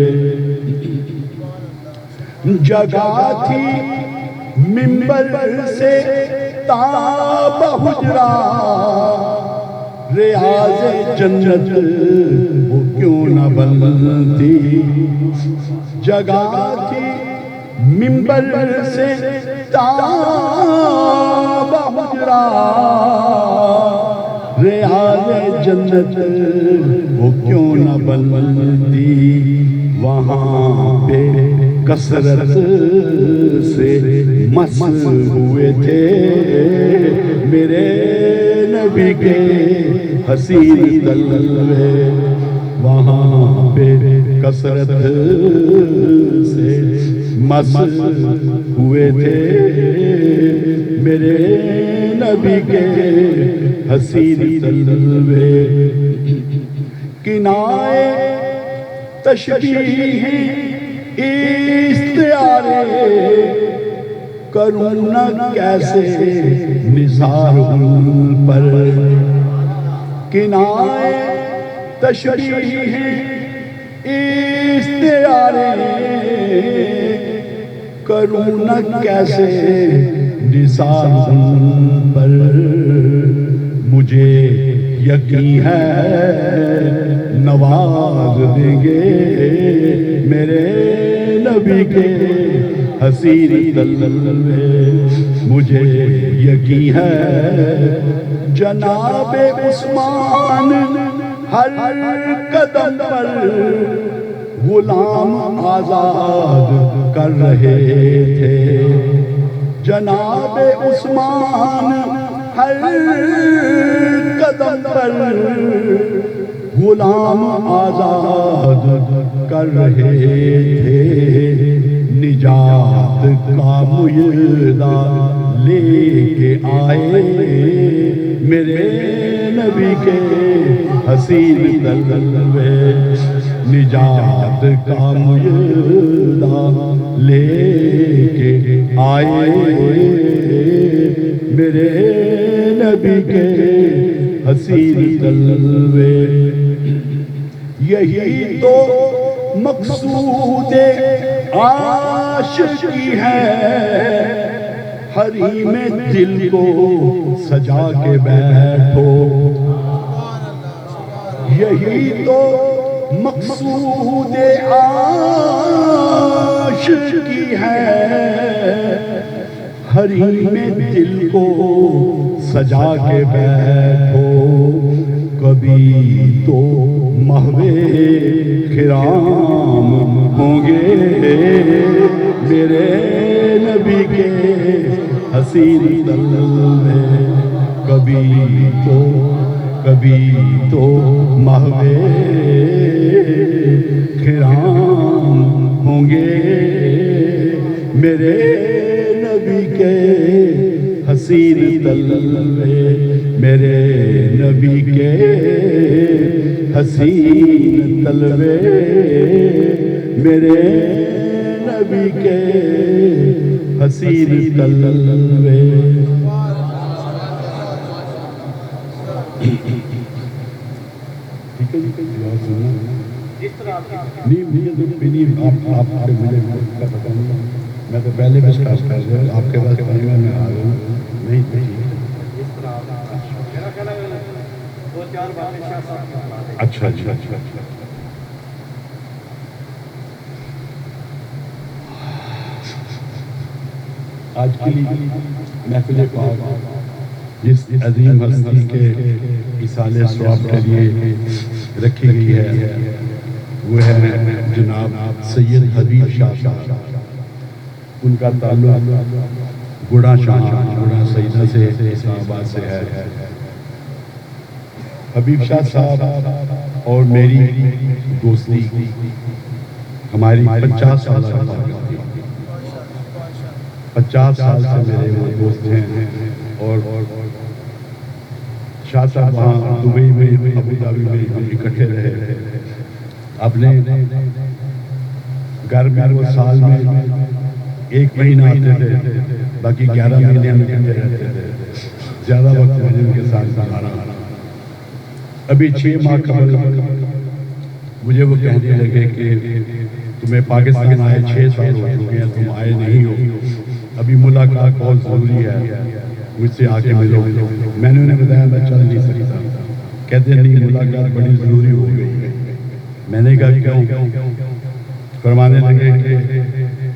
جگہ تھی منبر سے تاب حجرہ، ریاض جنت وہ کیوں نہ بنتی، جگہ تھی منبر سے تاب حجرہ، ریاض جنت وہ کیوں نہ بنتی، وہاں پہ کثرت سے مس ہوئے تھے میرے نبی کے حسین جلوے، وہاں پہ کثرت سے مس ہوئے تھے میرے نبی کے حسین جلوے، کنائے تشبیہ استعارے کروں نہ کیسے نثار ان پر، کنائے تشبیہ استعارے کروں نہ کیسے نثار ان پر، مجھے یقین ہے نواز دیں گے میرے نبی کے حسین جلوے، مجھے یقین ہے جناب عثمان ہر قدم پر غلام آزاد کر رہے تھے، جناب عثمان ہر قدم پر غلام آزاد کر رہے تھے، نجات کا معاہدہ لے کے آئے میرے نبی کے حسین جلوے، نجات کا معاہدہ لے کے آئے میرے نبی کے حسین جلوے، یہی تو مقصود عاشقی ہے، حریم دل کو سجا کے بیٹھو، یہی تو مقصود عاشقی ہے، حریم دل کو سجا کے بیٹھو، کبھی تو محو کرام ہوں گے میرے نبی کے حسین طلبے، کبھی تو محو کرام ہوں گے میرے نبی کے حسین طلبے، میرے نبی کے حسین طلبے، میرے نبی کے حسین طلبے۔ میں تو پہلے بھی سٹارٹ کر رہا ہوں، آپ کے پاس میں آ رہا ہوں، نہیں اچھا اچھا اچھا اچھا۔ آج کی محفل پاک جس عظیم ہستی کے ایصال ثواب کے لیے رکھی گئی ہے وہ ہے جناب سید حبیب شاہ صاحب، ان کا تعلق گڑا سیدہ سے اسلام آباد سے ہے۔ حبیب شاہ صاحب اور میری دوستی ہماری 50 سال سے 50 سال سے میرے وہ دوست ہیں، اور شاہ صاحب وہاں دبئی میں ابو دھابی میں ہم اکٹھے رہے، اپنے گھر میں وہ سال میں 1 مہینہ آتے تھے، باقی 11 مہینے ہم اکٹھے رہتے تھے، زیادہ وقت میں نے ان کے ساتھ گزارا۔ ابھی 6 ماہ قبل مجھے وہ کہنے لگے کہ تمہیں پاکستان آئے 6 سال ہو چکے ہیں، تم آئے نہیں ہو، ابھی ملاقات بہت ضروری ہے، مجھ سے آ کے ملو۔ میں نے انہیں بتایا میں چل نہیں سکتا، کہتے ہیں نہیں ملاقات بڑی ضروری ہو گئی۔ میں نے کہا کیوں؟ فرمانے لگے کہ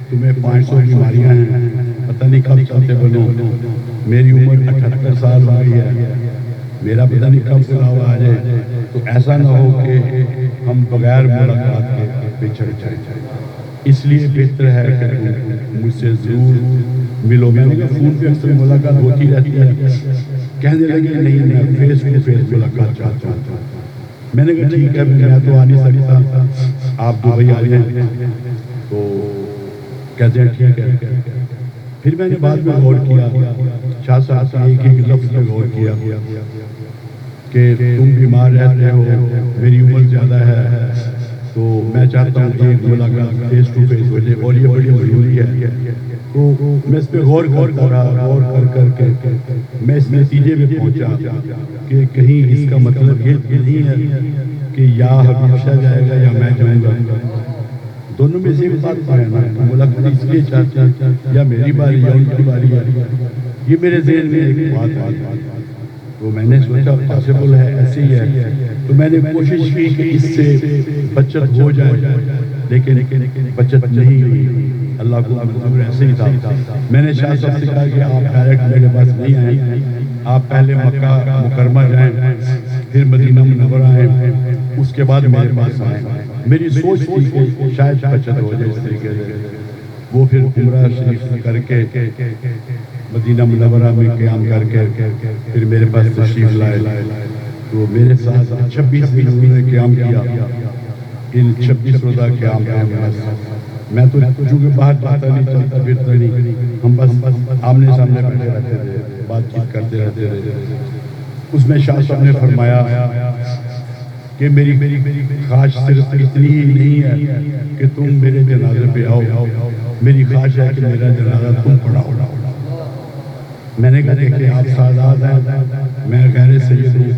تمہیں 500 بیماریاں ہیں، پتہ نہیں کب چلتے بنو، میری عمر 78 سال ہو گئی ہے، میرا پتہ نہیں کب بلاوا آ جائے، تو ایسا نہ ہو کہ ہم بغیر ملاقات کے بچھڑ جائیں، اس لیے بہتر ہے کہ تم مجھ سے ضرور ملو۔ میں نے کہا فون پہ اکثر ملاقات ہوتی رہتی ہے، کہنے لگے نہیں میں فیس ٹو فیس ملاقات چاہتا ہوں۔ میں نے کہا ٹھیک ہے میں تو آ نہیں سکتا، آپ دبئی آ جائیں، تو کہتے ہیں ٹھیک ہے۔ پھر میں نے بعد میں غور کیا، شاہ صاحب کا ایک لفظ پہ غور کیا کہ تم بیمار رہتے ہو، میری عمر زیادہ ہے، تو میں چاہتا ہوں ایک ملاقات فیس ٹو فیس ہو جائے، اور یہ بڑی ضروری ہے۔ تو میں اس پہ غور کرتا رہا، غور کر کے میں اس نتیجے میں پہنچا کہ کہیں اس کا مطلب یہ نہیں ہے کہ یا حبیب شاہ جائے گا یا میں جاؤں گا، دونوں میں سے ایک بات ہے نا، ملاقات اس لیے چاہتے ہیں یا میری باری یا ان کی باری ہے، یہ میرے ذہن میں ایک بات ہے۔ تو میں نے سوچا پاسبل ہے، ایسے ہی ہے، تو میں نے کوشش کی کہ اس سے بچت ہو جائے، لیکن بچت نہیں ہوئی، اللہ کو منظور ایسے ہی تھا۔ میں نے شاہ صاحب سے کہا کہ آپ ڈائریکٹ میرے پاس نہیں آئیں، آپ پہلے مکہ مکرمہ جائیں، پھر مدینہ منورہ آئیں، اس کے بعد میرے پاس آئیں۔ میری سوچ تھی کہ شاید بچت ہو جائے اس طریقے سے۔ وہ پھر عمرہ شریف کر کے مدینہ منورہ میں قیام کر کے پھر میرے پاس تشریف لائے، تو میرے ساتھ 26 دن انہوں نے قیام کیا۔ ان 26 روزہ قیام میں تو چونکہ باہر جاتا نہیں، چلتا پھرتا نہیں، ہم بس آمنے سامنے بیٹھے رہتے تھے، بات چیت کرتے رہتے تھے۔ اس میں شاہ صاحب نے فرمایا کہ میری خواہش صرف اتنی ہی نہیں ہے کہ تم میرے جنازے پہ آؤ، میری خواہش ہے کہ میرا جنازہ تم پڑھاؤ۔ میں نے کہا کہ آپ سادات ہیں، میں غیر سید ہوں،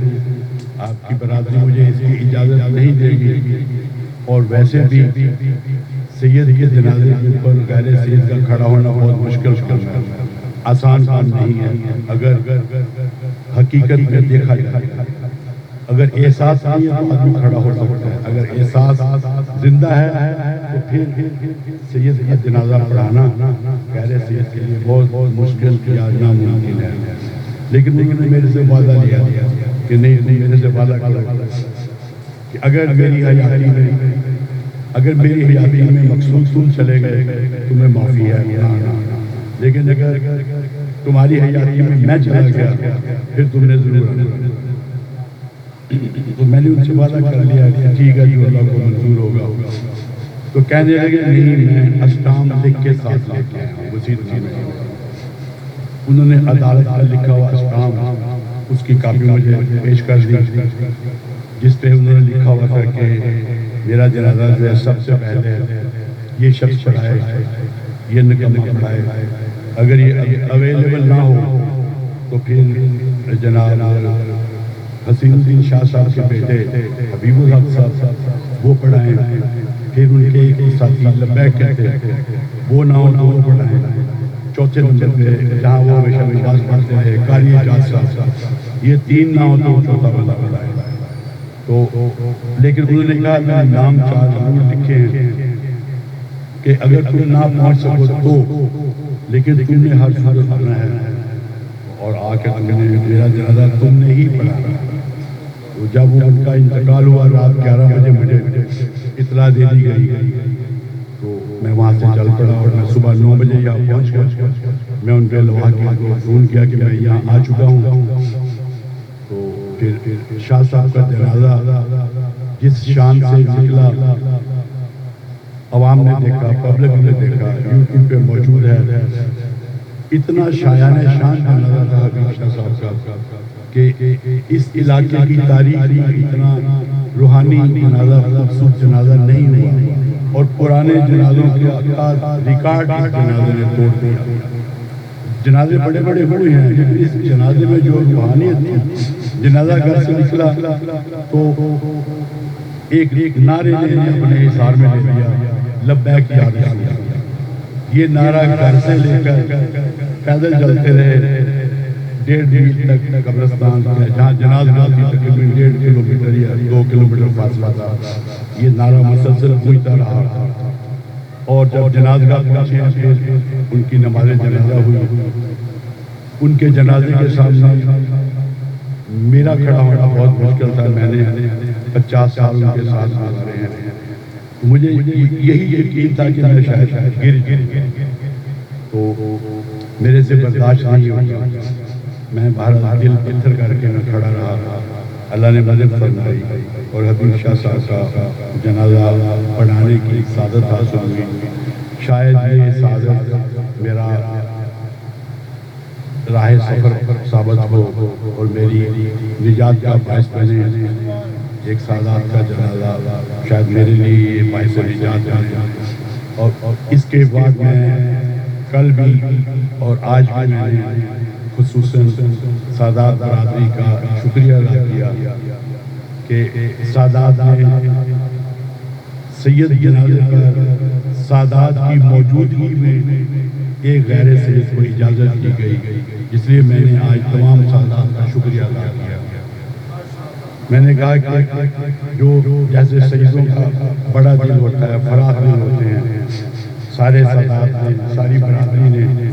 آپ کی برادری مجھے اس کی اجازت نہیں دے گی، اور ویسے بھی سید کے جنازے کے اوپر غیر سید کا کھڑا ہونا بہت مشکل کام ہے، آسان کام نہیں ہے۔ اگر حقیقت میں دیکھا جائے، اگر احساس نہیں ہے تو آدمی کھڑا ہو سکتا ہے، اگر احساس زندہ ہے تو پھر سید کا جنازہ پڑھانا غیر سید کے لیے بہت مشکل یا ناممکن ہے۔ لیکن انہوں نے میرے سے وعدہ لیا کہ نہیں، تم میرے سے وعدہ کرو کہ اگر میری حیاتی میں مقصود تم چلے گئے تمہیں معافی ہے، لیکن اگر تمہاری حیاتی میں چلا گیا پھر تم نے ضرور آنا۔ تو میں نے ان سے وعدہ کر لیا کہ ٹھیک ہے جو اللہ کو منظور ہوگا۔ تو کہنے لگے نہیں، میں اسٹام لکھ کے ساتھ لے کے آیا ہوں وسیط نامے۔ انہوں نے عدالت کا لکھا ہوا اسٹام اس کی کاپی مجھے پیش کر دی، جس پہ انہوں نے لکھا ہوا تھا کہ میرا جنازہ جو ہے سب سے پہلے یہ شخص پڑھائے، یہ نکمہ پڑھائے، اگر یہ اویلیبل نہ ہو تو پھر جناب حسین الدین شاہ صاحب کے بیٹے حبیب الحق صاحب وہ پڑھائیں، پھر ان کے ایک ساتھی لبیک کہتے وہ نہ ہو تو وہ پڑھائیں، چوتھے نمبر پہ جہاں وہ ہمیشہ نماز پڑھتے ہیں قاری اعجاز صاحب، یہ تین نہ ہو تو چوتھا بندہ پڑھائے۔ تو لیکن انہوں نے کہا میں نام چار ضرور لکھے ہیں کہ اگر تم نہ پہنچ سکو تو، لیکن تم نے ہر صورت آنا ہے، اور آ کے تم نے میرا جنازہ تم نے ہی پڑھانا۔ تو جب وہ ان کا انتقال ہوا رات 11 بجے مجھے اطلاع دے دی گئی، تو میں وہاں سے چل پڑا اور میں صبح 9 بجے یہاں پہنچ گیا۔ میں ان کے لواحقین کو فون کیا کہ میں یہاں آ چکا ہوں۔ تو پھر شاہ صاحب کا جنازہ جس شان سے نکلا، عوام نے دیکھا، پبلک نے دیکھا، یوٹیوب پہ موجود ہے، اتنا شایان شان جنازہ تھا حبیب شاہ صاحب کا کہ اس علاقے کی تاریخ میں اتنا روحانی جنازہ، خوبصورت جنازہ نہیں ہوا، اور پرانے جنازوں کے ریکارڈ اس جنازے نے توڑ دیا۔ جنازے بڑے بڑے ہوئے ہیں، لیکن اس جنازے میں جو روحانیت تھی، جنازہ گھر سے نکلا تو ایک نعرے نے اپنے حصار میں لے لیا، لبیک یا رسول اللہ۔ یہ نعرہ گھر سے لے کر پیدل چلتے رہے 1.5 میل تک قبرستان، جہاں جنازہ تھی تقریباً 1.5 کلومیٹر یا 2 کلومیٹر فاصلہ تھا، یہ نعرہ مسلسل گونجتا رہا۔ اور جب جنازہ پہنچے پھر ان کی نماز جنازہ ہوئی، ان کے جنازے کے سامنے میرا کھڑا ہونا بہت مشکل تھا۔ میں نے 50 سال ان کے ساتھ گزارے ہیں، مجھے یہی یقین تھا کہ میں شاید گر تو میرے سے برداشت نہیں ہوگا۔ میں بہرحال دل پتھر کر کے میں کھڑا رہا، اللہ نے مدد فرمائی اور حبیب شاہ صاحب کا جنازہ پڑھانے کی سعادت حاصل ہوئی۔ شاید یہ سعادت میرا راہ سفر ثابت ہو اور میری نجات کا باعث بنے۔ ایک سعادت کا جنازہ شاید میرے لیے یہ باعث نجات ہے۔ اور اس کے بعد میں کل بھی اور آج بھی میں نے خصوصاً سادات برادری کا شکریہ ادا کیا کہ سادات نے سید جنازے پر سادات کی موجودگی میں ایک غیر سید کو اجازت دی گئی، اس لیے میں نے آج تمام سادات کا شکریہ ادا کیا۔ میں نے کہا کہ جو جیسے سیدوں کا بڑا دل ہوتا ہے، فراخ دل ہوتے ہیں، سارے سادات نے، ساری برادری نے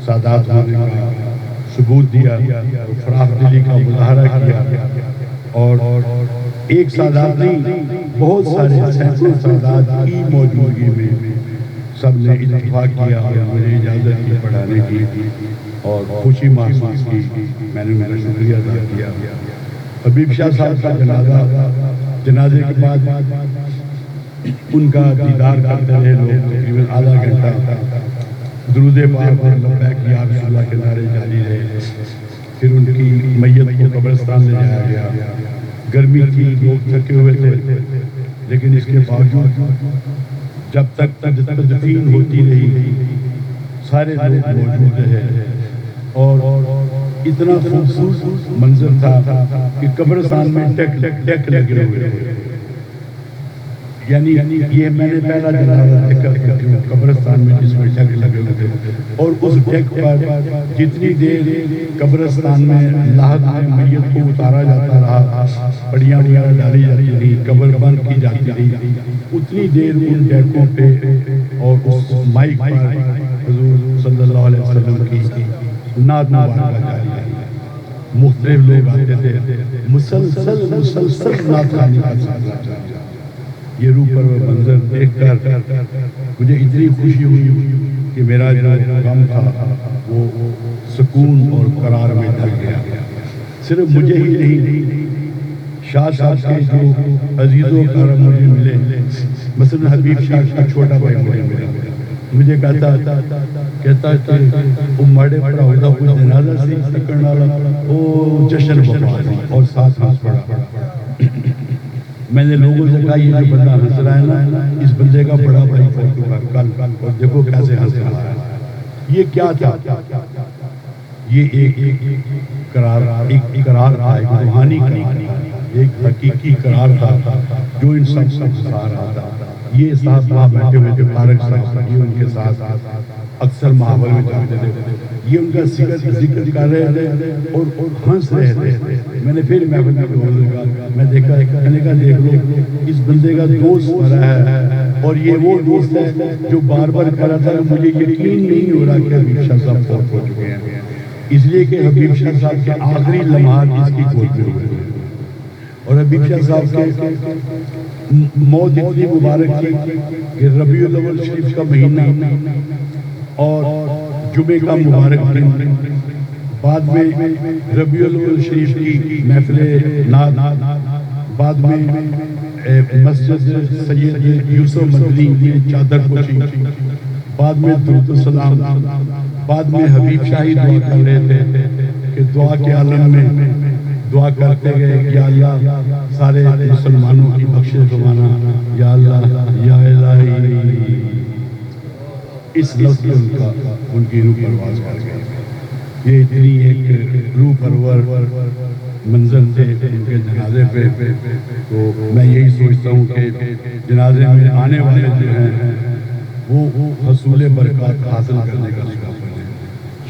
سادات ہونے کا ثبوت دیا اور فراخ دلی کا مظاہرہ کیا، اور ایک سادات نہیں بہت سارے سینکڑوں سادات کی موجودگی میں سب نے اتفاق کیا اور مجھے اجازت کی پڑھانے کی اور خوشی محسوس کی۔ میں نے ان کا شکریہ ادا کیا۔ حبیب شاہ صاحب کا جنازے کے بعد ان کا دیدار کرتے رہے لوگ، تقریباً آدھا گھنٹہ درود پاک اور لبیک یا رسول اللہ کے نعرے جاری رہے۔ پھر ان کی میت کو قبرستان لے جایا گیا۔ گرمی تھی، لوگ تھکے ہوئے تھے، لیکن اس کے باوجود جب تک تدفین ہوتی رہی سارے لوگ موجود رہے، اور اتنا خوبصورت منظر تھا کہ قبرستان میں ڈیک لگے ہوئے تھے. یعنی یہ میں نے پہلا جنازہ دیکھا کرتی ہوں قبرستان میں جس میں ڈیک لگے ہوئے تھے, اور اس ڈیک پر جتنی دیر قبرستان میں لاحق میں میت کو اتارا جاتا رہا, پڑیاں وغیرہ ڈالی جاتی رہی, قبر بند کی جاتی رہی, اتنی دیر ان ڈیکوں پہ اور اس مائک پر حضور صلی اللہ علیہ وسلم کی نعت مبارکہ جاری رہی. مختلف لوگ آتے تھے, مسلسل نعت خوانی کا سلسلہ. یہ روح پرور منظر دیکھ کر مجھے اتنی خوشی ہوئی کہ میرا جو غم تھا وہ سکون اور قرار میں ڈھل گیا. صرف مجھے ہی نہیں, شاہ صاحب کے جو عزیز و کرام مجھے ملے, مثلا حبیب شاہ کا چھوٹا بھائی مجھے ملا, مجھے کہتا کہ وہ مڑے پڑا ہوتا کچھ جنازہ سی تکڑ والا او جشن بپا تھی اور ساتھ ہاتھ پڑا. میں نے لوگوں سے کہا یہ جو بندہ ہنس رہا ہے نا, اس بندے کا بڑا بھائی فوت ہوا کل, اور دیکھو کیسے ہنس رہا ہے. یہ کیا تھا؟ یہ ایک قرار تھا, ایک روحانی قرار, ایک حقیقی قرار تھا جو ان سب سے گزار رہا تھا. یہ صاحب وہاں بیٹھے ہوئے تھے, فارغ صاحب, یہ ان کے ساتھ اکثر محاور میں جاتے تھے, یہ ان کا ذکر کر رہے تھے اور ہنس رہے تھے. میں نے پھر محفل میں بولنے لگا, میں دیکھا, میں نے کہا دیکھ لو اس بندے کا دوست مرا ہے, اور یہ وہ دوست ہے جو بار بار کہہ رہا تھا کہ مجھے یقین نہیں ہو رہا کہ حبیب شاہ صاحب فوت ہو چکے ہیں, اس لیے کہ حبیب شاہ صاحب کے آخری لمحات اس کی گود میں ہوئے. اور حبیب شاہ صاحب کے موت اتنی مبارک تھی کہ ربیع الاول شریف کا مہینہ اور جمعے کا مبارک دن, بعد میں ربیع الاول شریف کی محفل نعت, بعد میں مسجد سید یوسف مدنی میں چادر پوشی, بعد میں درود السلام, بعد میں حبیب شاہی دعا کر رہے تھے کہ دعا کے عالم میں دعا کرتے گئے کہ یا اللہ سارے مسلمانوں کی بخشش فرمانا, یا اللہ یا الہی. اس لفظ میں ان کی روح پرواز کر گئی. یہ اتنی ایک روح پرور منظر تھے ان کے جنازے پہ. تو میں یہی سوچتا ہوں کہ جنازے میں آنے والے جو ہیں وہ حصول برکات حاصل کرنے کا سبب بنے.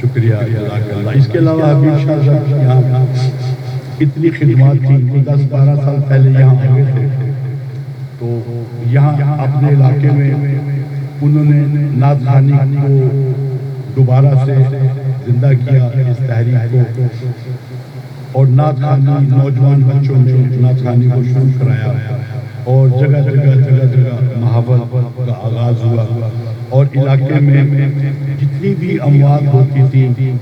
شکریہ جزاک اللہ. اس کے علاوہ حبیب شاہ صاحب کی یہاں اتنی خدمات تھیں, 10-12 سال پہلے یہاں آئے تھے, تو یہاں اپنے علاقے میں انہوں نے نعت خوانی کو دوبارہ سے زندہ کیا, اس تحریک کو, اور نعت خوانی نوجوان بچوں نے نعت خوانی کو شروع کرایا, اور جگہ جگہ محافل کا آغاز ہوا, اور علاقے میں جتنی بھی اموات ہوتی تھیں,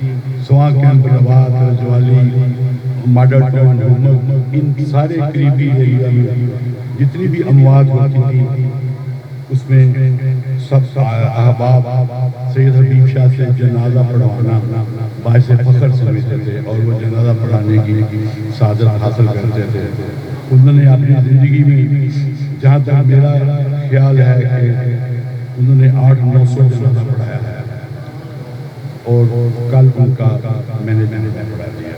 سواں کیمپ, رباط, رجوالی, ماڈل ٹاؤن, ان سارے قریبی ایریا میں جتنی بھی اموات ہوتی تھیں اس میں سب احباب سید حبیب شاہ سے جنازہ پڑھوانا باعث فخر سمجھتے تھے, اور وہ جنازہ پڑھانے کی سعادت حاصل کرتے تھے. انہوں نے اپنی زندگی میں جہاں تک میرا خیال ہے کہ انہوں نے 800-900 جنازہ پڑھایا ہے, اور کل ان کا میں نے پڑھا دیا.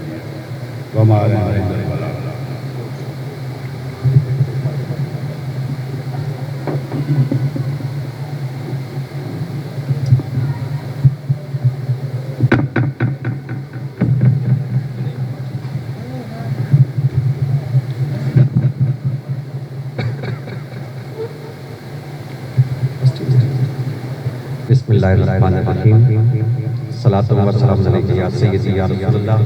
بسم اللہ الرحمن الرحیم. صلاۃ و سلام علیک یا سیدی یا رسول اللہ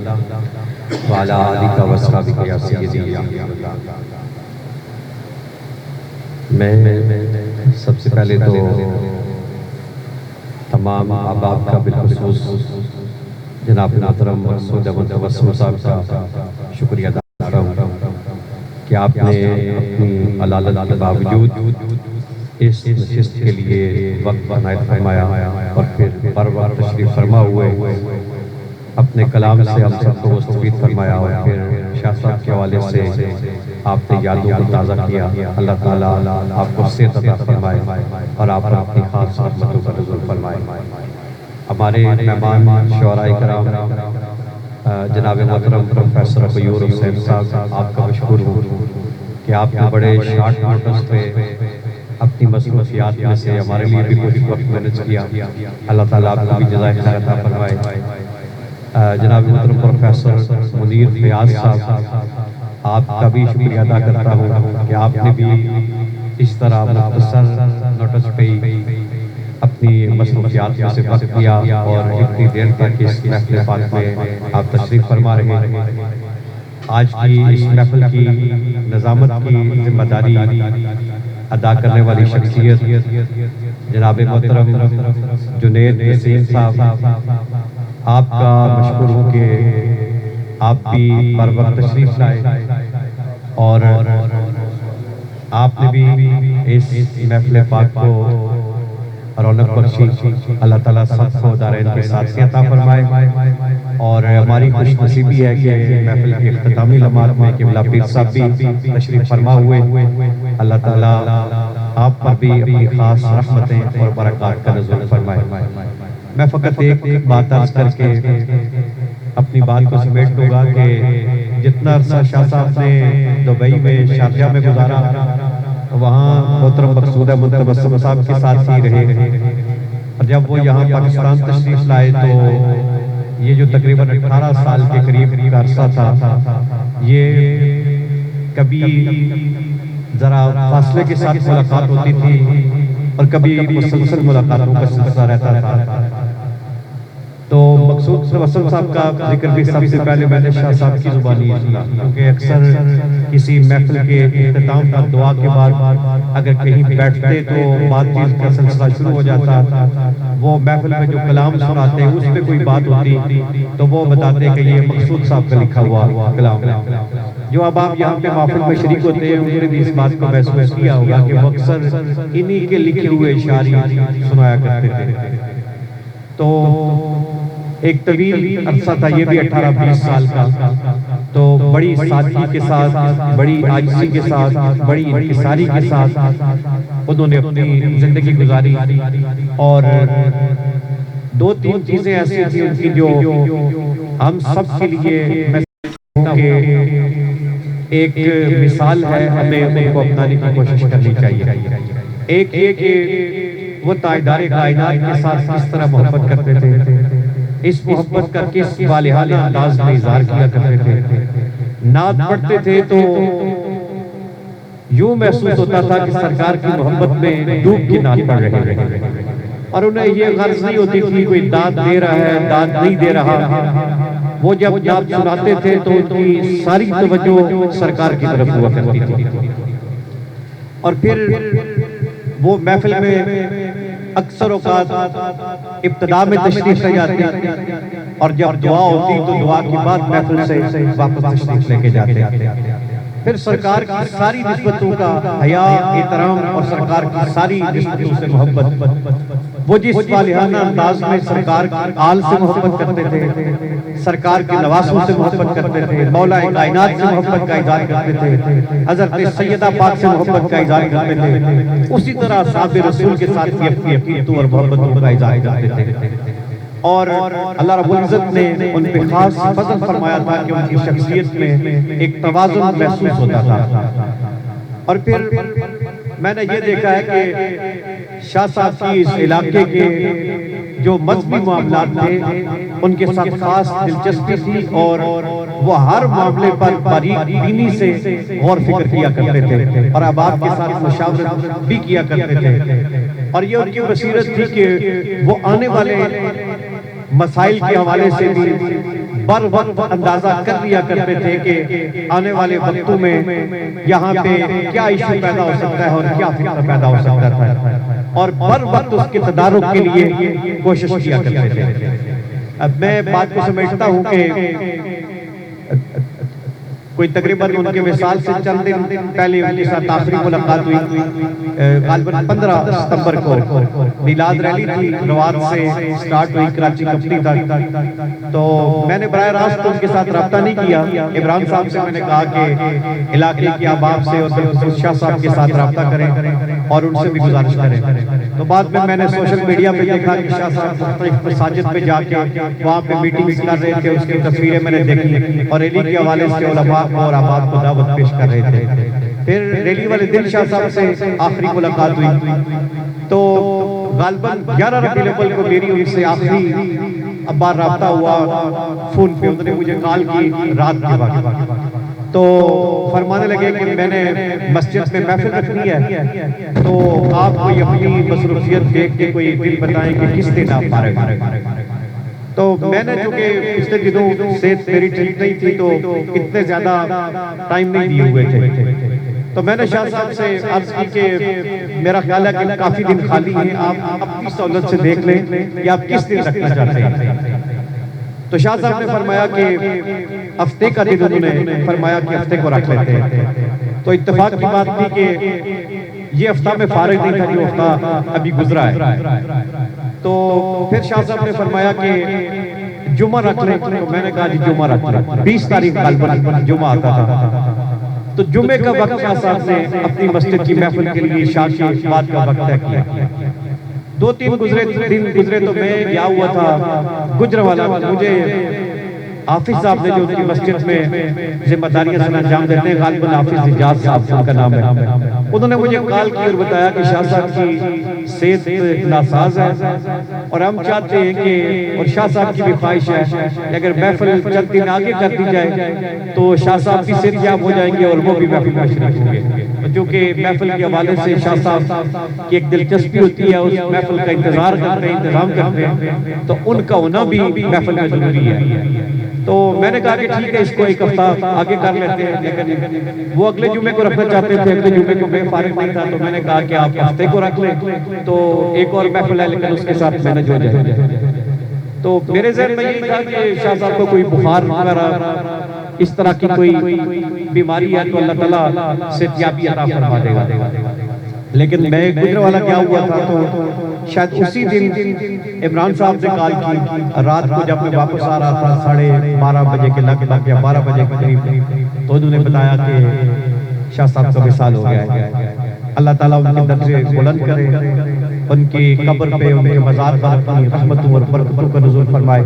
وعلی آلک و اصحابک یا سیدی یا رسول اللہ. میں سب سے پہلے تو تمام احباب کا بالخصوص جناب محترم مسعود احمد توسل صاحب کا شکریہ ادا کرتا ہوں کہ آپ نے اپنی علالت کے باوجود اس نشست کے لیے وقت عنایت فرمایا, اور پھر بر وقت تشریف فرما ہوئے اپنے کلام سے ہم سب کو مستفید فرمایا, اور پھر شاہ صاحب کے حوالے سے آپ نے یادوں کو تازہ کیا. اللہ تعالیٰ آپ کو صحت عطا فرمائے اور آپ پر اپنی خاص رحمتوں کا نزول فرمائے. ہمارے مہمان شعراء کرام جناب محترم پروفیسر غیور حسین صاحب، آپ کا مشکور ہوں کہ آپ نے بڑے شارٹ نوٹس پہ اپنی مصروفیات میں سے ہمارے لیے بھی کچھ وقت مینج کیا. اللہ تعالیٰ آپ کو بھی جزائے خیر عطا فرمائے. جناب محترم پروفیسر منیر فیاض صاحب، آپ کا بھی شکریہ ادا کرتا ہوں کہ آپ نے بھی اس طرح مختصر نوٹس پہ اپنی مصروفیات میں سے وقت دیا اور اتنی دیر تک اس محفل پاک میں آپ تشریف فرما رہے ہیں. آج کی اس محفل کی نظامت کی ذمہ داری ادا کرنے والی شخصیت جناب محترم جنید نسیم صاحب، آپ کا مشکور ہوں کہ آپ بھی بر وقت تشریف لائے اور آپ نے بھی اس محفل پاک کو رونق بخشی. اللہ تعالیٰ سب کو دارین کے ساتھ عطا فرمائے. اور ہماری خوش نصیبی ہے کہ محفل کے اختتامی لمحات میں قبلہ پیر صاحب بھی تشریف فرما ہوئے. اللہ تعالیٰ آپ پر بھی اپنی خاص رحمتیں اور برکات کا نزول فرمائے. میں فقط ایک بات عرض کر کے اپنی بات کو سمیٹ لوں گا کہ جتنا عرصہ شاہ صاحب نے دبئی میں شارجہ میں گزارا، وہاں محترم مقصود احمد تبسم صاحب کے ساتھ ہی رہے. اور جب وہ یہاں پاکستان تشریف لائے تو یہ جو تقریباً 18 سال کے قریب کا عرصہ تھا، یہ کبھی ذرا فاصلے کے ساتھ ملاقات ہوتی تھی اور کبھی مسلسل ملاقاتوں کا سلسلہ رہتا تھا. تو مقصود تبسم صاحب کا ذکر بھی سب سے پہلے میں نے شاہ صاحب کی زبانی سنا، کیونکہ اکثر کسی محفل کے اختتام پر دعا کے بعد اگر کہیں بیٹھتے تو بات چیت کا سلسلہ شروع ہو جاتا. وہ محفل میں جو کلام سناتے ہیں اس میں کوئی بات ہوتی تو وہ بتاتے کہ یہ مقصود صاحب کا لکھا ہوا کلام ہے. جو اب آپ یہاں پہ محفل میں شریک ہوتے ہیں انہوں نے بھی اس بات کو محسوس کیا ہوگا کہ وہ اکثر انہی کے لکھے ہوئے اشعار سنایا کرتے تھے. تو ایک طویل عرصہ تھا یہ بھی 18-20 سال کا. تو بڑی سادگی کے ساتھ، بڑی عاجزی کے ساتھ، بڑی انکساری کے ساتھ انہوں نے اپنی زندگی گزاری. اور 2-3 چیزیں ایسی تھیں ان کی جو ہم سب کے لیے ایک مثال ہے، ہمیں ان کو اپنانے کی کوشش کرنی چاہیے. ایک یہ کہ وہ تاجدار کائنات کے ساتھ کس طرح محبت کرتے تھے، اس محبت کا کس والہانہ انداز میں اظہار کیا کرتے تھے. نعت پڑھتے تھے تو یوں محسوس ہوتا تھا کہ سرکار کی محبت میں ڈوب کے نعت پڑھ رہے ہیں. اور انہیں یہ غرض نہیں ہوتی تھی کوئی داد دے رہا ہے داد نہیں دے رہا. وہ جب نعت سناتے تھے تو ان کی ساری توجہ سرکار کی طرف ہوا کرتی تھی. اور پھر وہ محفل میں اکثر اوقات ابتدا میں تشریف لے جاتے اور جب دعا ہوتی تو دعا کے بعد محفل سے واپس تشریف لے کے جاتے. پھر سرکار کی ساری نسبتوں کا حیا، احترام اور سرکار کی ساری نسبتوں سے محبت، وہ جس والہانہ انداز میں سرکار کی آل سے محبت کرتے تھے، سرکار کے نواسوں سے محبت کرتے تھے، مولا کائنات سے محبت کا اظہار کرتے تھے، حضرت سیدہ پاک سے محبت کا اظہار کرتے تھے، اسی طرح صحابہ رسول کے ساتھ بھی اپنی عقیدتوں اور محبتوں کا اظہار کرتے تھے. اور اللہ رب العزت نے ان پہ خاص فضل فرمایا تھا کہ ان کی شخصیت میں ایک توازن محسوس ہوتا تھا. اور پھر میں نے یہ دیکھا ہے کہ شاہ صاحب کی اس علاقے کے جو مذہبی معاملات تھے ان کے ساتھ خاص دلچسپی تھی اور وہ ہر معاملے پر باریک بینی سے غور فکر کیا کرتے تھے اور احباب کے ساتھ مشاورت بھی کیا کرتے تھے. اور یہ ان کی بصیرت تھی کہ وہ آنے والے مسائل کے حوالے سے بھی بر وقت اندازہ کر لیا کرتے تھے کہ آنے والے وقتوں میں یہاں پہ کیا ایشو پیدا ہو سکتا ہے اور کیا فتنہ پیدا ہو سکتا ہے، اور بر وقت اس کے تدارک کے لیے کوشش کیا کرتے تھے. اب میں بات کو سمجھتا ہوں کہ کوئی تقریباً ان کے وصال سے چند دن پہلے ان کے ساتھ آخری ملاقات ہوئی، غالباً 15 ستمبر کو میلاد ریلی تھی، رواد سے سٹارٹ ہوئی کراچی کمپنی تک۔ تو میں نے براہ راست ان کے ساتھ رابطہ نہیں کیا، عمران صاحب سے میں نے کہا کہ علاقے کے احباب سے اور شاہ صاحب کے ساتھ رابطہ کریں اور ان سے بھی گزارش کریں۔ تو بعد میں نے سوشل میڈیا پہ دیکھا کہ شاہ صاحب مختلف مساجد پہ جا کے وہاں پہ میٹنگز کر رہے تھے، اس کی تصویریں میں نے دیکھی اور ریلی کے حوالے سے علماء اور احباب کو دعوت پیش کر رہے تھے۔ پھر ریلی والے دن شاہ صاحب سے آخری ملاقات ہوئی، تو غالباً 11 ربیع الاول کو میری ان سے آخری بار رابطہ ہوا فون پہ۔ انہوں نے مجھے کال کی رات کے وقت، تو فرمانے لگے کہ میں نے مسجد میں محفل رکھنی ہے، تو آپ کوئی اپنی مصروفیت دیکھ کے کوئی دن بتائیں کہ کس دن آپ فارغ ہیں۔ تو میں نے چونکہ پچھلے دنوں صحت میری ٹھیک نہیں تھی تو اتنے زیادہ ٹائم نہیں دیے ہوئے تھے، تو میں نے شاہ صاحب سے عرض کی کہ میرا خیال ہے کہ کافی دن خالی ہیں، آپ اپنی سہولت سے دیکھ لیں کہ آپ کس دن رکھنا چاہتے ہیں۔ تو شاہ صاحب نے فرمایا کہ ہفتے کا دن، انہوں نے فرمایا کہ ہفتے کو رکھ لیتے ہیں۔ تو اتفاق کی بات تھی کہ یہ ہفتہ میں فارغ نہیں تھا، جو ہفتہ ابھی گزرا ہے۔ تو پھر شاہ صاحب نے فرمایا کہ جمعہ رکھ لیں، تو میں نے کہا جی جمعہ رکھ لیں۔ 20 تاریخ غالباً جمعہ آتا تھا، تو جمعے کا وقت شاہ صاحب نے اپنی مسجد کی محفل کے لیے عشاء کے بعد کا وقت طے کیا۔ 2-3 دن گزرے تو میں گیا ہوا تھا گجرانوالہ، مجھے حافظ صاحب نے جو ان کی مسجد میں ذمہ داریاں سے انجام دیتے ہیں، غالباً حافظ حجاز صاحب ان کا نام ہے، انہوں نے مجھے کال کی اور بتایا کہ شاہ صاحب کی صحت ناساز ہے اور ہم چاہتے ہیں کہ، اور شاہ صاحب کی بھی خواہش ہے کہ اگر محفل چند دن آگے کر دی جائے تو شاہ صاحب بھی صحت یاب ہو جائیں گے اور وہ بھی محفل میں شریک ہوں گے۔ چونکہ محفل کے حوالے سے شاہ صاحب کی ایک دلچسپی ہوتی ہے، اس محفل کا انتظار کرتے ہیں، انتظام کرتے ہیں، تو ان کا ہونا بھی محفل میں ضروری ہے۔ تو میں نے کہا کہ ٹھیک ہے، اس کو ایک ہفتہ آگے کر لیتے ہیں، لیکن وہ اگلے جمعے کو رکھنا چاہتے تھے، اگلے جمعے کو میں فارغ نہیں تھا، تو میں نے کہا کہ آپ ہفتے کو رکھ لیں، تو ایک اور محفل ہے لیکن اس کے ساتھ مینج ہو جائے۔ تو میرے ذہن میں یہ تھا کہ شاہ صاحب کو کوئی بخار وغیرہ اس طرح کی کوئی بیماری ہے تو اللہ تعالیٰ صحتیابی عطا فرما دے گا، لیکن میں گجرانوالہ گیا ہوا تھا تو شاید اسی دن عمران صاحب سے کال کی رات کو، جب میں واپس آ رہا تھا 12:30 بجے کے لگ بھگ یا 12 بجے کے قریب، تو انہوں نے بتایا کہ شاہ صاحب کا وصال ہو گیا ہے۔ اللہ تعالیٰ ان کے درجے بلند کرے، ان کی قبر پہ، ان کے مزار پر اپنی رحمتوں اور برکتوں کا نزول فرمائے۔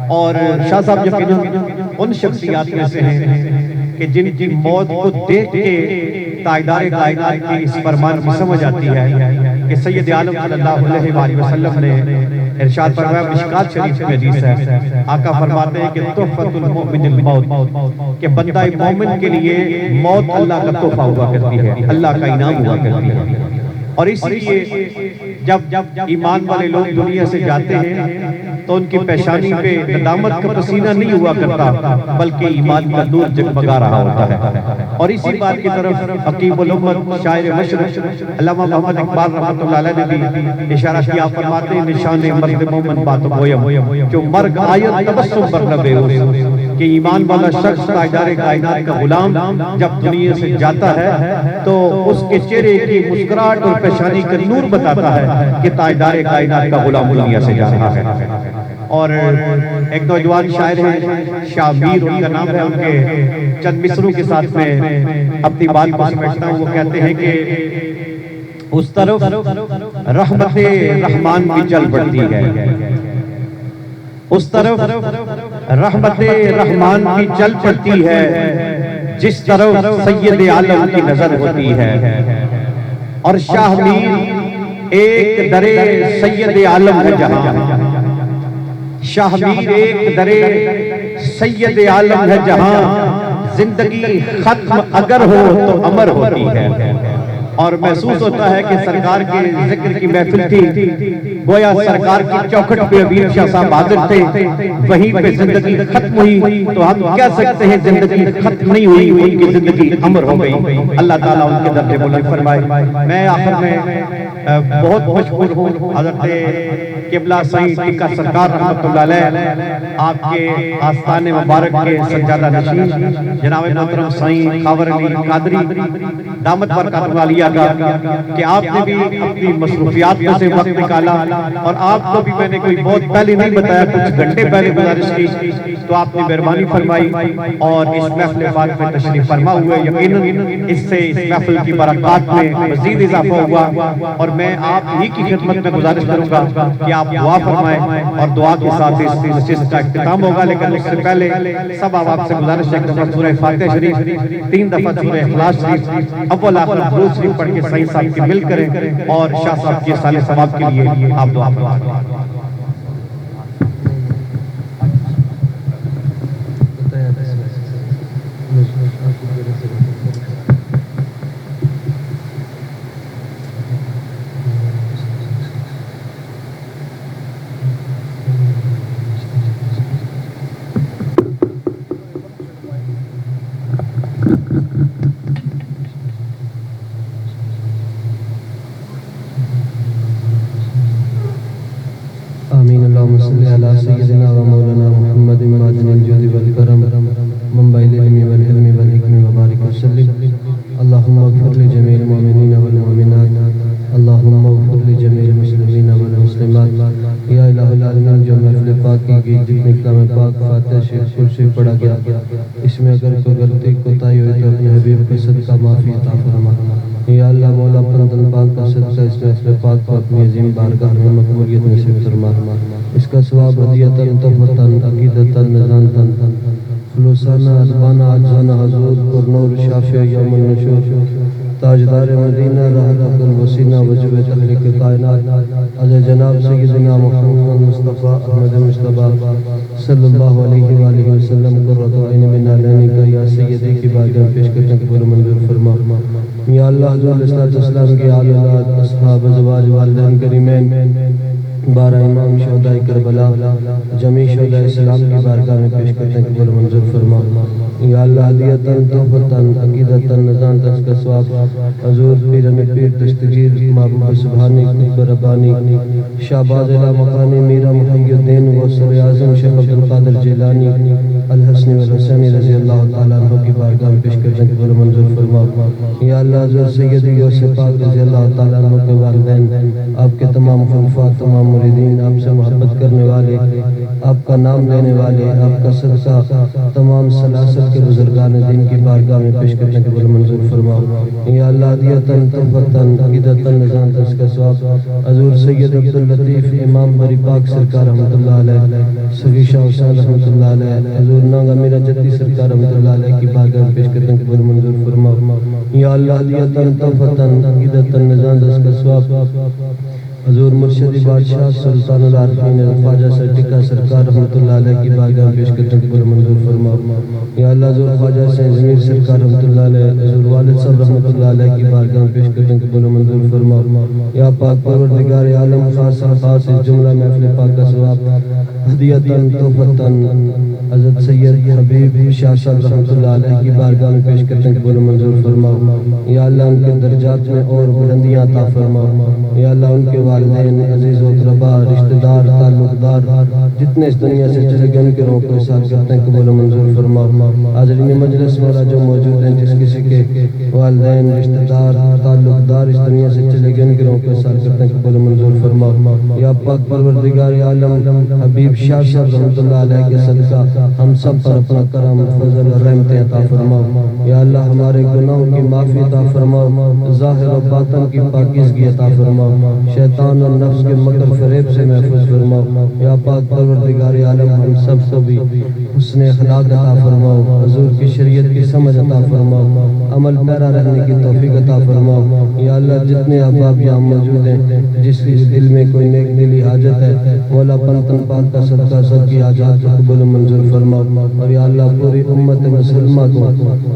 اور شاہ صاحب یقیناً ان شخصیات میں سے ہیں کہ جن کی موت کو دیکھ کے تاجدار کائنات کی اس فرمان کی سمجھ آتی ہے کہ سید عالم صلی اللہ علیہ وآلہ وسلم نے ارشاد فرمایا، مشکات شریف میں حدیث ہے، آقا فرماتے ہیں کہ تحفۃ المؤمن الموت، کہ بندہ مومن کے لیے موت اللہ کا تحفہ ہوا کرتی ہے، اللہ کا انعام ہوا کرتی ہے۔ اور اس لیے جب ایمان والے لوگ دنیا سے جاتے ہیں تو ان کی پیشانی پہ ندامت کا پسینہ نہیں ہوا کرتا، بلکہ ایمان کا نور جگمگا رہا ہوتا ہے۔ اور اسی بات کی طرف حکیم الامت شاعر مشرق علامہ محمد اقبال رحمۃ اللہ علیہ نے بھی اشارہ کیا، فرماتے ہیں نشان مرد مومن بات گویم، جو مرگ آیت تبسم پر لبے ہو، کہ ایمان والا شخص تاجدار کائنات کا غلام جب دنیا سے جاتا ہے تو اس کے چہرے کی مسکراہٹ اور پیشانی کا نور بتاتا ہے کہ تاجدار کائنات کا غلام دنیا سے جا رہا ہے۔ اور ایک نوجوان شاعر ہیں شاہ میر، ان کا نام ہے، ان کے چند مصروں کے ساتھ میں اپنی بات کو سمجھتا ہوں۔ وہ کہتے ہیں کہ اس طرف رحمت رحمان بھی چل پڑتی ہے، اس طرف رحمت رحمان بھی چل پڑتی ہے، جس طرف سید عالم کی نظر ہوتی ہے۔ اور شاہ میر ایک درے سید عالم ہے جہاں، شاہ میر ایک درے سید عالم ہے جہاں، زندگی ختم اگر ہو تو امر ہوتی ہے۔ اور محسوس ہوتا ہے کہ سرکار کے ذکر کی محفل تھی، گویا سرکار کی چوکھٹ پہ امیر شاہ صاحب حاضر تھے، وہیں پہ زندگی ختم ہوئی تو ہم کہہ سکتے ہیں زندگی ختم نہیں ہوئی، ان کی زندگی امر ہو گئی۔ اللہ تعالیٰ ان کے درجے بلند فرمائے۔ میں آخر میں بہت مشکور ہوں حضرت قبلہ سعید ٹکا سرکار رحمت اللہ علیہ، آپ کے آستان مبارک کے سجادہ نشین جناب محترم سعید خاور علی قادری دامت برکاتہ عالیہ کا، کہ آپ نے بھی اپنی مصروفیات میں سے وقت نکالا، اور آپ کو بھی میں نے کوئی بہت پہلے نہیں بتایا، کچھ گھنٹے پہلے گزارش کی، تو آپ نے مہربانی فرمائی اور اس محفل پاک میں تشریف فرما ہوئے۔ یقیناً اس سے اس محفل کی برکات میں مزید اضافہ ہوا، اور میں آپ ہی کی خدمت میں گزارش کروں گا کہ آپ دعا فرمائیں، اور دعا کے ساتھ اس نشست کا اختتام ہوگا۔ لیکن اس سے پہلے سب آپ سے گزارش ہے کہ سورہ فاتحہ شریف 3 دفعہ، سورہ اخلاص شریف اول آخر درود شریف پڑھ کے سعید صاحب کی مل کریں، اور شاہ صاحب کے صالح ثواب کے لیے آپ دعا فرمائیں۔ آمین اللہم صلی علی سیدنا و مولانا محمد معدن الجود والکرم منبع العلم والحلم والحکم وبارک وسلم اللہم اغفر لجمیع المؤمنین والمؤمنات اللہم اغفر لجمیع المسلمین والمسلمات۔ یا الہ العالمین، جو محفل پاک کی گئی جتنے کلام پاک فاتحہ شریف سے پڑھا گیا، اس میں اگر کوئی غلطی کوتاہی ہوئی تو اپنے حبیب کے صدقہ معافی عطا فرما۔ یا اللہ مولا پندن پاک کا صدقہ اس محفل پاک کو اپنی عظیم بارگاہ میں مقبولیت نصیب فرما۔ اس کا ثواب ہدیتاً تحفتاً عقیدتاً نذرانتاً خلوصانہ ادبانہ عجزانہ حضور پر نور شافع یوم النشور تاجدار مدینہ رحمت الوسینہ وجوہ تخلیق کائنات حضرت جناب سیدنا محمد مصطفیٰ احمد مصطفیٰ صلی اللہ علیہ وآلہ وسلم قرۃ عین من عینک کا یا سیدی کی بارگاہ پیش کرنے کے قبول منظور فرما۔ یا اللہ حضور علیہ السلام کے آل اولاد اصحاب ازواج والدین کریمین 12 امام شہداء کربلا جمیع شہداء اسلام کی بارگاہ میں پیش کرنے کے قبول منظور فرما۔ یا اللہ ہدیتاً تحفتاً عقیدتاً نذرانتاً اس کا ثواب حضور پیرن پیر دستگیر محبوب سبحانی قطب ربانی شہباز اعلیٰ مقانی میرا محی الدین غوث اعظم شیخ عبد القادر جیلانی الحسنی والحسینی رضی اللہ تعالیٰ عنہ کی بارگاہ میں پیش کرنے کے قبول منظور فرما۔ یا اللہ حضور سیدی یوسف پاک رضی اللہ تعالیٰ عنہ کے والدین، آپ کے تمام خلفاء، تمام مریدین، آپ سے محبت کرنے والے، آپ کا نام لینے والے، آپ کا صدقہ تمام سلاسل کے بزرگان دین کی بارگاہ میں پیش کرنے کے قبول منظور فرما۔ یا اللہ ہدیتاً تحفتاً عقیدتاً نذرانتاً اس کا ثواب حضور سید عبداللطیف امام بری پاک سرکار رحمۃ اللہ علیہ، سگی شاہ حسین رحمۃ اللہ علیہ، حضور ناگا میرا جدی سرکار رحمۃ اللہ علیہ کی بارگاہ میں پیش کرنے کے قبول منظور فرما۔ یا اللہ ہدیتاً تحفتاً عقیدتاً نذرانتاً اس کا ثواب حضور مرشدی بادشاہ سلطان العارفین خواجہ سر ٹکا سرکار رحمۃ اللہ علیہ کی بارگاہ پیش کرنے کے قبول منظور فرما۔ یا اللہ حضور خواجہ سے ضمیر سرکار رحمۃ اللہ علیہ، حضور والد صاحب رحمۃ اللہ علیہ کی بارگاہ پیش کرنے کے قبول منظور فرما۔ یا پاک پروردگار عالم خاص خاص اس جملہ محفل پاک کا ثواب ہدیتاً تحفتاً حضرت سید حبیب شاہ صاحب رحمۃ اللہ علیہ کی بارگاہ میں پیش کرنے کے قبول منظور فرما۔ یا اللہ ان کے درجات میں اور بلندیاں عطا فرما۔ یا اللہ ان کے والدین، عزیز و اقربا، رشتہ دار، تعلق دار جتنے اس دنیا سے چلے گئے ان کے روح کو احسان کرتے ہیں قبول منظور فرما۔ حاضرین مجلس والا جو موجود ہیں، جس کسی کے والدین، رشتہ دار، تعلق دار اس دنیا سے چلے گئے ان کے روح کو احسان کرتے ہیں قبول منظور فرما۔ یا پاک پروردگار عالم حبیب شاہ صاحب رحمۃ اللہ علیہ کے صدقہ ہم سب پر اپنا کرم، فضل اور رحمت عطا فرما۔ یا اللہ ہمارے گناہوں کی معافی عطا فرما، ظاہر و باطن کی پاکیزگی عطا فرما، شیطان شیطان اور نفس کے مکر فریب سے محفوظ فرماؤ یا پاک پروردگار عالم ہم سب کو بھی حسن اخلاق عطا فرماؤ حضور کی شریعت کی سمجھ عطا فرماؤ عمل پیرا رہنے کی توفیق عطا فرماؤ یا اللہ جتنے احباب یہاں موجود ہیں جس کے دل میں کوئی نیک دلی حاجت ہے مولا پنتن پاک کا صدقہ سب کی حاجات کو قبول و منظور فرماؤ اور یا اللہ پوری امت مسلمہ کو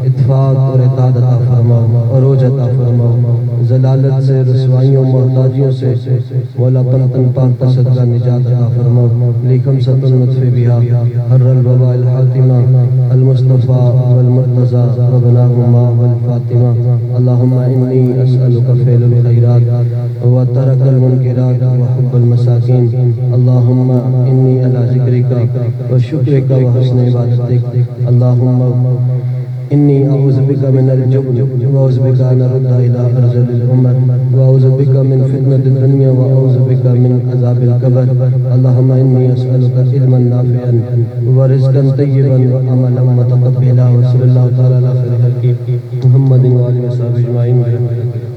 اتفاق اور اتحاد عطا فرماؤ اور عروج عطا فرماؤ ضلالت سے رسوائیوں محتاجیوں سے مولا پنتن پاک کا صدقہ نجات عطا فرماؤ لیکم ستن نطفی بہا حر الوباء الحاتمہ المصطفیٰ والمرتضی وبناہما والفاطمہ اللہم انی اسألک فعل الخیرات وترک المنکرات وحب المساکین اللہم انی علی ذکرک وشکرک وحسن عبادتک اللہم انی اعوذ بک من الجبن واعوذ بک ان ارد الى ارذل الامر واعوذ بک من فتنة الدنیا واعوذ بک من عذاب القبر اللہم انی اسألک علما نافعا ورزقا طیبا وعملا متقبلا وصلی اللہ تعالی علی خیر خلقہ محمد وآلہ وصحبہ اجمعین.